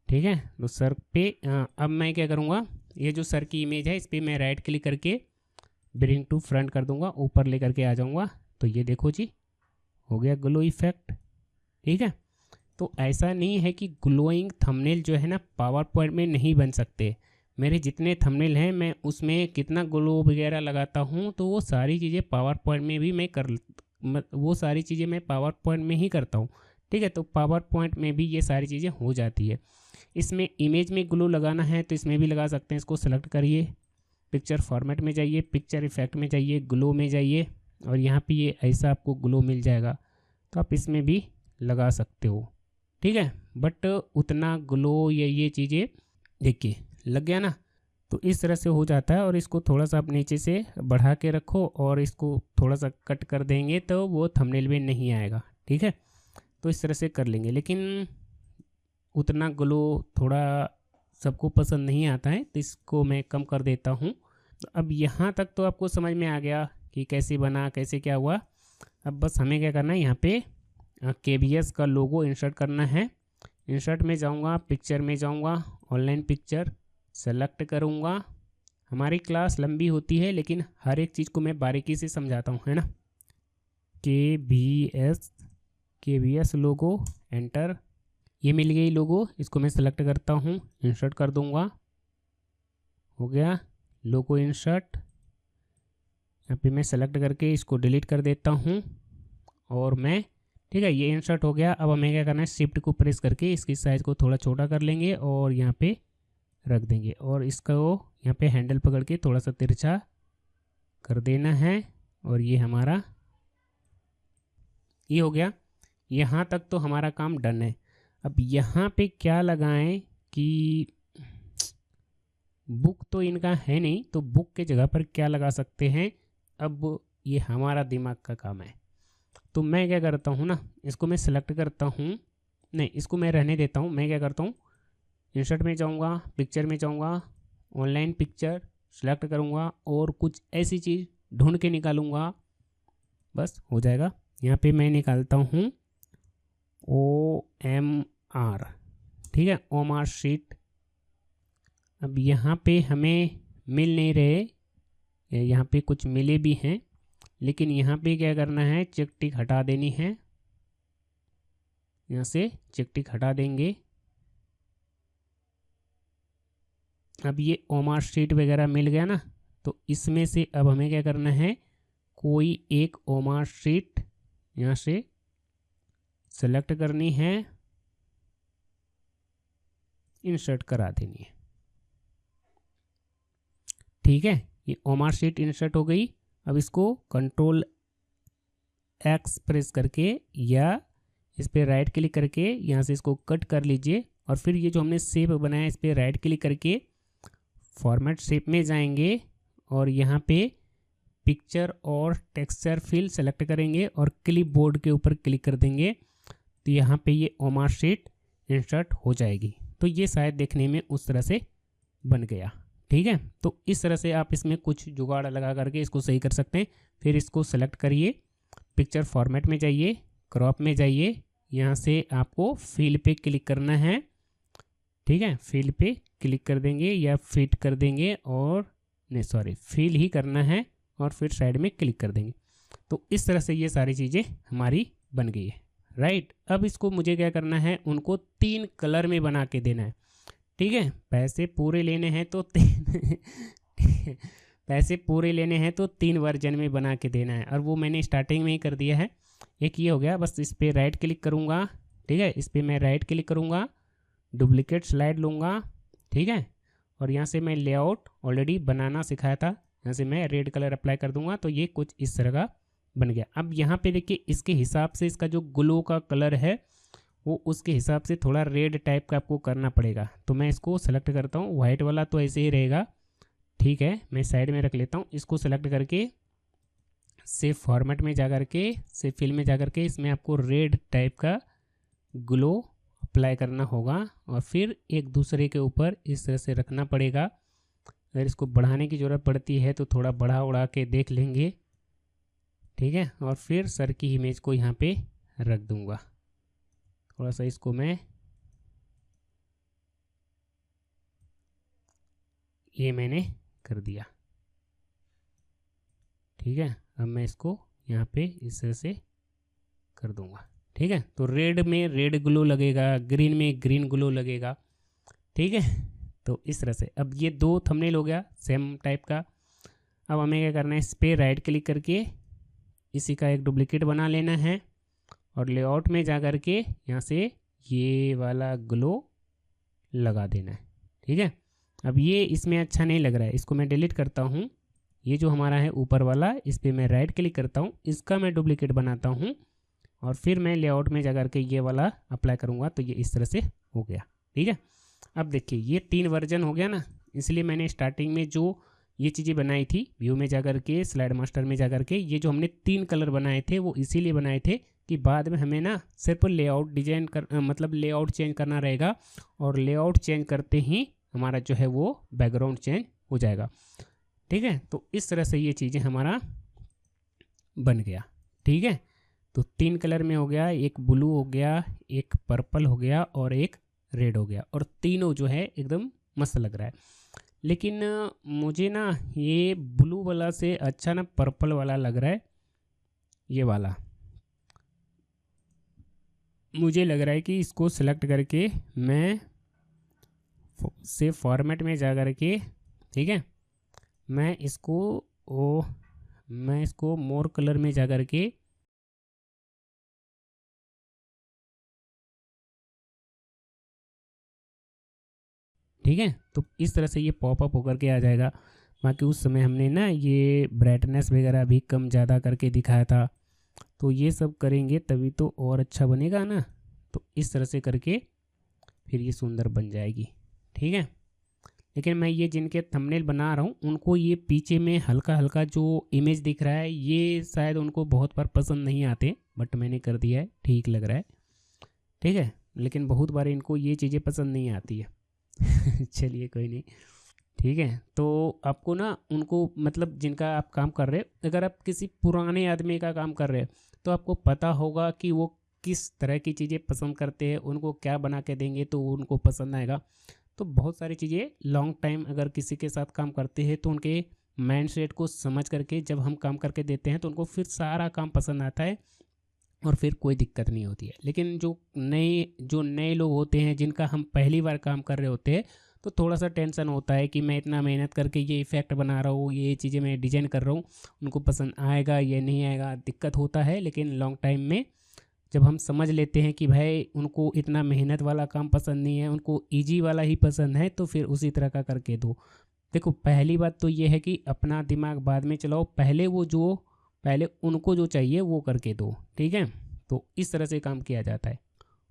ठीक है, तो सर पे अब मैं क्या करूँगा, ये जो सर की इमेज है इस पर मैं राइट क्लिक करके ब्रिंग टू फ्रंट कर दूंगा, ऊपर लेकर के आ जाऊंगा। तो ये देखो जी, हो गया ग्लो इफेक्ट। ठीक है, तो ऐसा नहीं है कि ग्लोइंग थंबनेल जो है ना पावर पॉइंट में नहीं बन सकते। मेरे जितने थंबनेल हैं मैं उसमें कितना ग्लो वगैरह लगाता हूँ, तो वो सारी चीज़ें पावर पॉइंट में भी मैं वो सारी चीज़ें मैं पावर पॉइंट में ही करता हूँ। ठीक है, तो पावर पॉइंट में भी ये सारी चीज़ें हो जाती है। इसमें इमेज में ग्लो लगाना है तो इसमें भी लगा सकते हैं। इसको सेलेक्ट करिए, पिक्चर फॉर्मेट में जाइए, पिक्चर इफेक्ट में जाइए, ग्लो में जाइए, और यहाँ पे ये ऐसा आपको ग्लो मिल जाएगा, तो आप इसमें भी लगा सकते हो। ठीक है, बट उतना ग्लो ये चीज़ें देखिए लग गया ना, तो इस तरह से हो जाता है। और इसको थोड़ा सा आप नीचे से बढ़ा के रखो और इसको थोड़ा सा कट कर देंगे तो वो थंबनेल में नहीं आएगा। ठीक है, तो इस तरह से कर लेंगे, लेकिन उतना ग्लो थोड़ा सबको पसंद नहीं आता है, तो इसको मैं कम कर देता हूँ। तो अब यहाँ तक तो आपको समझ में आ गया कि कैसे बना, कैसे क्या हुआ। अब बस हमें क्या करना है, यहाँ पे KBS का लोगो इंसर्ट करना है। इंसर्ट में जाऊँगा, पिक्चर में जाऊँगा, ऑनलाइन पिक्चर सेलेक्ट करूँगा। हमारी क्लास लंबी होती है लेकिन हर एक चीज़ को मैं बारीकी से समझाता हूँ, है ना। KBS लोगो, एंटर। ये मिल गई लोगो, इसको मैं सेलेक्ट करता हूँ, इंसर्ट कर दूँगा। हो गया लोगो इंसर्ट। यहाँ पे मैं सेलेक्ट करके इसको डिलीट कर देता हूँ और मैं, ठीक है, ये इंसर्ट हो गया। अब हमें क्या करना है, शिफ्ट को प्रेस करके इसकी साइज़ को थोड़ा छोटा कर लेंगे और यहाँ पे रख देंगे, और इसको यहाँ पे हैंडल पकड़ के थोड़ा सा तिरछा कर देना है, और ये हमारा ये हो गया। यहाँ तक तो हमारा काम डन है। अब यहाँ पे क्या लगाएं कि बुक तो इनका है नहीं, तो बुक के जगह पर क्या लगा सकते हैं, अब ये हमारा दिमाग का काम है। तो मैं क्या करता हूँ ना, इसको मैं सेलेक्ट करता हूँ, नहीं इसको मैं रहने देता हूँ। मैं क्या करता हूँ, इंसर्ट में जाऊँगा, पिक्चर में जाऊँगा, ऑनलाइन पिक्चर सेलेक्ट करूँगा और कुछ ऐसी चीज़ ढूंढ के निकालूँगा, बस हो जाएगा। यहाँ पे मैं निकालता हूँ OMR, ठीक है, OMR शीट। अब यहाँ पे हमें मिल नहीं रहे, यहाँ पे कुछ मिले भी हैं, लेकिन यहाँ पे क्या करना है, चेक टिक हटा देनी है। यहाँ से चेक टिक हटा देंगे। अब ये OMR शीट वगैरह मिल गया ना, तो इसमें से अब हमें क्या करना है, कोई एक OMR शीट यहाँ से सेलेक्ट करनी है, इंसर्ट करा देनी है। ठीक है, ये OMR शीट इंसर्ट हो गई। अब इसको Ctrl X प्रेस करके या इस पर राइट क्लिक करके यहाँ से इसको कट कर लीजिए, और फिर ये जो हमने शेप बनाया इस पर राइट क्लिक करके फॉर्मेट शेप में जाएंगे और यहाँ पे पिक्चर और टेक्सचर फिल सेलेक्ट करेंगे और क्लिप बोर्ड के ऊपर क्लिक कर देंगे, तो यहाँ पे ये OMR शीट इंसर्ट हो जाएगी। तो ये शायद देखने में उस तरह से बन गया। ठीक है, तो इस तरह से आप इसमें कुछ जुगाड़ लगा करके इसको सही कर सकते हैं। फिर इसको सेलेक्ट करिए, पिक्चर फॉर्मेट में जाइए, क्रॉप में जाइए, यहाँ से आपको फिल पे क्लिक करना है। ठीक है, फिल पे क्लिक कर देंगे या फिट कर देंगे, और नहीं सॉरी फिल ही करना है, और फिर साइड में क्लिक कर देंगे। तो इस तरह से ये सारी चीज़ें हमारी बन गई है। राइट, अब इसको मुझे क्या करना है, उनको 3 कलर में बना के देना है। ठीक है, पैसे पूरे लेने हैं तो 3 वर्जन में बना के देना है, और वो मैंने स्टार्टिंग में ही कर दिया है। एक ये हो गया, बस इस पर राइट क्लिक करूँगा। ठीक है, इस पर मैं राइट क्लिक करूँगा, डुप्लीकेट स्लाइड लूँगा। ठीक है, और यहाँ से मैं लेआउट ऑलरेडी बनाना सिखाया था, यहाँ से मैं रेड कलर अप्लाई कर दूँगा, तो ये कुछ इस तरह का बन गया। अब यहाँ पे देखिए इसके हिसाब से इसका जो ग्लो का कलर है वो उसके हिसाब से थोड़ा रेड टाइप का आपको करना पड़ेगा। तो मैं इसको सेलेक्ट करता हूँ, वाइट वाला तो ऐसे ही रहेगा। ठीक है, मैं साइड में रख लेता हूँ। इसको सेलेक्ट करके सेव फॉर्मेट में जा करके सेव फिल में जा करके इसमें आपको रेड टाइप का ग्लो अप्लाई करना होगा, और फिर एक दूसरे के ऊपर इस तरह से रखना पड़ेगा। अगर इसको बढ़ाने की ज़रूरत पड़ती है तो थोड़ा बढ़ा के देख लेंगे। ठीक है, और फिर सर की इमेज को यहाँ पे रख दूँगा। थोड़ा सा इसको मैं ये मैंने कर दिया। ठीक है, अब मैं इसको यहाँ पे इस तरह से कर दूँगा। ठीक है। तो रेड में रेड ग्लो लगेगा, ग्रीन में ग्रीन ग्लो लगेगा, ठीक है। तो इस तरह से अब ये 2 थंबनेल हो गया सेम टाइप का। अब हमें क्या करना है, इस पर राइट क्लिक करके इसी का एक डुप्लीकेट बना लेना है और लेआउट में जा कर के यहाँ से ये वाला ग्लो लगा देना है, ठीक है। अब ये इसमें अच्छा नहीं लग रहा है, इसको मैं डिलीट करता हूँ। ये जो हमारा है ऊपर वाला, इस पर मैं राइट क्लिक करता हूँ, इसका मैं डुप्लीकेट बनाता हूँ और फिर मैं लेआउट में जा कर के ये वाला अप्लाई करूँगा, तो ये इस तरह से हो गया, ठीक है। अब देखिए ये 3 वर्जन हो गया ना, इसलिए मैंने स्टार्टिंग में जो ये चीज़ें बनाई थी व्यू में जा कर के, स्लाइड मास्टर में जा कर के, ये जो हमने 3 कलर बनाए थे वो इसीलिए बनाए थे कि बाद में हमें ना सिर्फ लेआउट डिजाइन कर मतलब लेआउट चेंज करना रहेगा और लेआउट चेंज करते ही हमारा जो है वो बैकग्राउंड चेंज हो जाएगा, ठीक है। तो इस तरह से ये चीज़ें हमारा बन गया, ठीक है। तो 3 कलर में हो गया, एक ब्लू हो गया, एक पर्पल हो गया और एक रेड हो गया, और तीनों जो है एकदम मस्त लग रहा है। लेकिन मुझे ना ये ब्लू वाला से अच्छा ना पर्पल वाला लग रहा है। ये वाला मुझे लग रहा है कि इसको सेलेक्ट करके मैं से फॉर्मेट में जा कर के, ठीक है, मैं इसको मोर कलर में जा कर के ठीक है। तो इस तरह से ये पॉपअप होकर के आ जाएगा। बाकी उस समय हमने ना ये ब्राइटनेस वगैरह भी कम ज़्यादा करके दिखाया था, तो ये सब करेंगे तभी तो और अच्छा बनेगा ना। तो इस तरह से करके फिर ये सुंदर बन जाएगी, ठीक है। लेकिन मैं ये जिनके थंबनेल बना रहा हूँ उनको ये पीछे में हल्का हल्का जो इमेज दिख रहा है ये शायद उनको बहुत बार पसंद नहीं आते, बट मैंने कर दिया है, ठीक लग रहा है, ठीक है। लेकिन बहुत बार इनको ये चीज़ें पसंद नहीं आती है चलिए कोई नहीं, ठीक है। तो आपको ना उनको मतलब जिनका आप काम कर रहे हो, अगर आप किसी पुराने आदमी का काम कर रहे हो तो आपको पता होगा कि वो किस तरह की चीज़ें पसंद करते हैं, उनको क्या बना के देंगे तो उनको पसंद आएगा। तो बहुत सारी चीज़ें लॉन्ग टाइम अगर किसी के साथ काम करते हैं तो उनके माइंड सेट को समझ करके जब हम काम करके देते हैं तो उनको फिर सारा काम पसंद आता है और फिर कोई दिक्कत नहीं होती है। लेकिन जो नए लोग होते हैं जिनका हम पहली बार काम कर रहे होते हैं तो थोड़ा सा टेंशन होता है कि मैं इतना मेहनत करके ये इफ़ेक्ट बना रहा हूँ, ये चीज़ें मैं डिजाइन कर रहा हूँ, उनको पसंद आएगा या नहीं आएगा, दिक्कत होता है। लेकिन लॉन्ग टाइम में जब हम समझ लेते हैं कि भाई उनको इतना मेहनत वाला काम पसंद नहीं है, उनको ईजी वाला ही पसंद है, तो फिर उसी तरह का करके दो। देखो पहली बात तो ये है कि अपना दिमाग बाद में चलाओ, पहले उनको जो चाहिए वो करके दो, ठीक है। तो इस तरह से काम किया जाता है।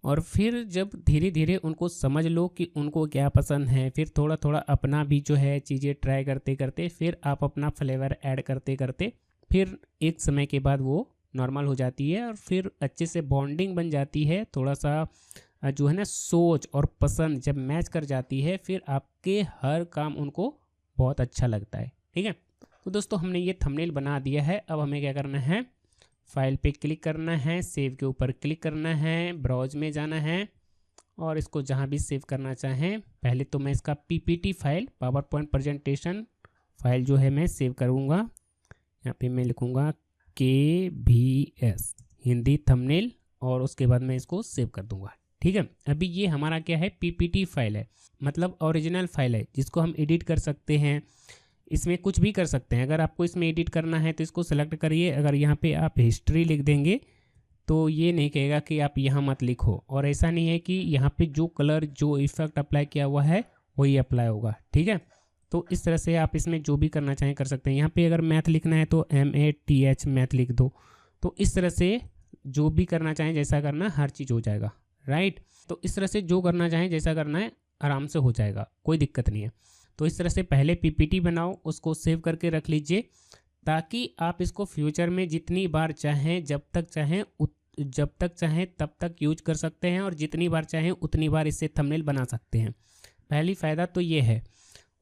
और फिर जब धीरे धीरे उनको समझ लो कि उनको क्या पसंद है, फिर थोड़ा थोड़ा अपना भी जो है चीज़ें ट्राई करते करते फिर आप अपना फ्लेवर ऐड करते करते फिर एक समय के बाद वो नॉर्मल हो जाती है और फिर अच्छे से बॉन्डिंग बन जाती है। थोड़ा सा जो है ना सोच और पसंद जब मैच कर जाती है फिर आपके हर काम उनको बहुत अच्छा लगता है, ठीक है। तो दोस्तों हमने ये थंबनेल बना दिया है। अब हमें क्या करना है, फाइल पे क्लिक करना है, सेव के ऊपर क्लिक करना है, ब्राउज में जाना है और इसको जहाँ भी सेव करना चाहें, पहले तो मैं इसका PPT file power point presentation file जो है मैं सेव करूँगा। यहाँ पे मैं लिखूँगा KVS हिंदी थंबनेल और उसके बाद मैं इसको सेव कर दूँगा, ठीक है। अभी ये हमारा क्या है, पीपीटी फाइल है, मतलब ओरिजिनल फाइल है जिसको हम एडिट कर सकते हैं, इसमें कुछ भी कर सकते हैं। अगर आपको इसमें एडिट करना है तो इसको सेलेक्ट करिए। अगर यहाँ पे आप हिस्ट्री लिख देंगे तो ये नहीं कहेगा कि आप यहाँ मत लिखो, और ऐसा नहीं है कि यहाँ पे जो कलर जो इफेक्ट अप्लाई किया हुआ है वही अप्लाई होगा, ठीक है। तो इस तरह से आप इसमें जो भी करना चाहें कर सकते हैं। यहाँ पे अगर मैथ लिखना है तो MATH मैथ लिख दो। तो इस तरह से जो भी करना चाहें जैसा करना हर चीज़ हो जाएगा, राइट। तो इस तरह से जो करना चाहें जैसा करना है आराम से हो जाएगा, कोई दिक्कत नहीं है। तो इस तरह से पहले पीपीटी बनाओ, उसको सेव करके रख लीजिए ताकि आप इसको फ्यूचर में जितनी बार चाहें जब तक चाहें तब तक यूज कर सकते हैं और जितनी बार चाहें उतनी बार इससे थंबनेल बना सकते हैं। पहली फ़ायदा तो ये है।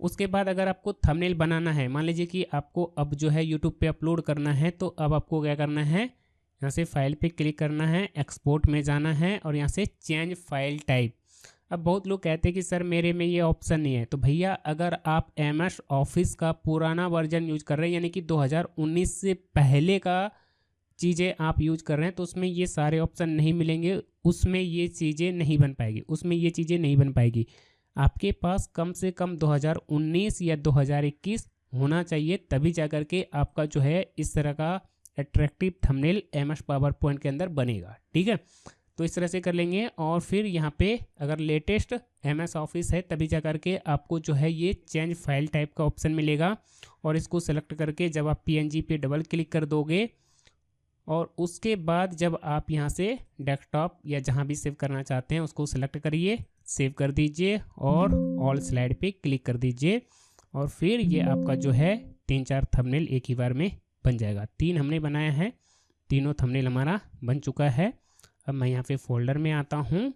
उसके बाद अगर आपको थंबनेल बनाना है, मान लीजिए कि आपको अब जो है यूट्यूब पे अपलोड करना है, तो अब आपको क्या करना है, यहाँ से फाइल पे क्लिक करना है, एक्सपोर्ट में जाना है और यहाँ से चेंज फाइल टाइप। अब बहुत लोग कहते हैं कि सर मेरे में ये ऑप्शन नहीं है, तो भैया अगर आप MS ऑफिस का पुराना वर्जन यूज कर रहे हैं यानी कि 2019 से पहले का चीज़ें आप यूज कर रहे हैं तो उसमें ये सारे ऑप्शन नहीं मिलेंगे, उसमें ये चीज़ें नहीं बन पाएगी, उसमें ये चीज़ें नहीं बन पाएगी। आपके पास कम से कम 2019 या 2021 होना चाहिए, तभी जा कर के आपका जो है इस तरह का attractive thumbnail MS power point के अंदर बनेगा। ठीक है, तो इस तरह से कर लेंगे। और फिर यहाँ पे अगर लेटेस्ट MS ऑफिस है तभी जा करके आपको जो है ये चेंज फाइल टाइप का ऑप्शन मिलेगा, और इसको सेलेक्ट करके जब आप PNG पे डबल क्लिक कर दोगे और उसके बाद जब आप यहाँ से डेस्कटॉप या जहाँ भी सेव करना चाहते हैं उसको सेलेक्ट करिए, सेव कर दीजिए और ऑल स्लाइड पे क्लिक कर दीजिए, और फिर ये आपका जो है 3-4 थंबनेल एक ही बार में बन जाएगा। 3 हमने बनाया है, तीनों थंबनेल हमारा बन चुका है। अब मैं यहाँ पे फोल्डर में आता हूँ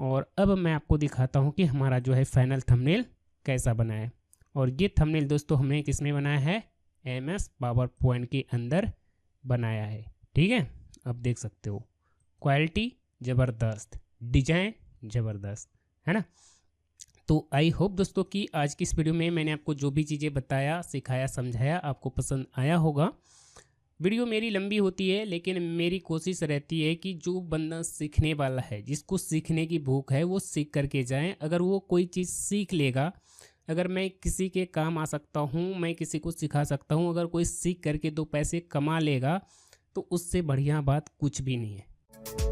और अब मैं आपको दिखाता हूँ कि हमारा जो है फाइनल थंबनेल कैसा बना है। और ये थंबनेल दोस्तों हमने किस में बनाया है, MS पावर पॉइंट के अंदर बनाया है। ठीक है, अब देख सकते हो क्वालिटी ज़बरदस्त, डिजाइन ज़बरदस्त, है ना। तो आई होप दोस्तों कि आज की इस वीडियो में मैंने आपको जो भी चीज़ें बताया, सिखाया, समझाया आपको पसंद आया होगा। वीडियो मेरी लंबी होती है लेकिन मेरी कोशिश रहती है कि जो बंदा सीखने वाला है, जिसको सीखने की भूख है, वो सीख करके जाए। अगर वो कोई चीज़ सीख लेगा, अगर मैं किसी के काम आ सकता हूँ, मैं किसी को सिखा सकता हूँ, अगर कोई सीख करके 2 पैसे कमा लेगा तो उससे बढ़िया बात कुछ भी नहीं है।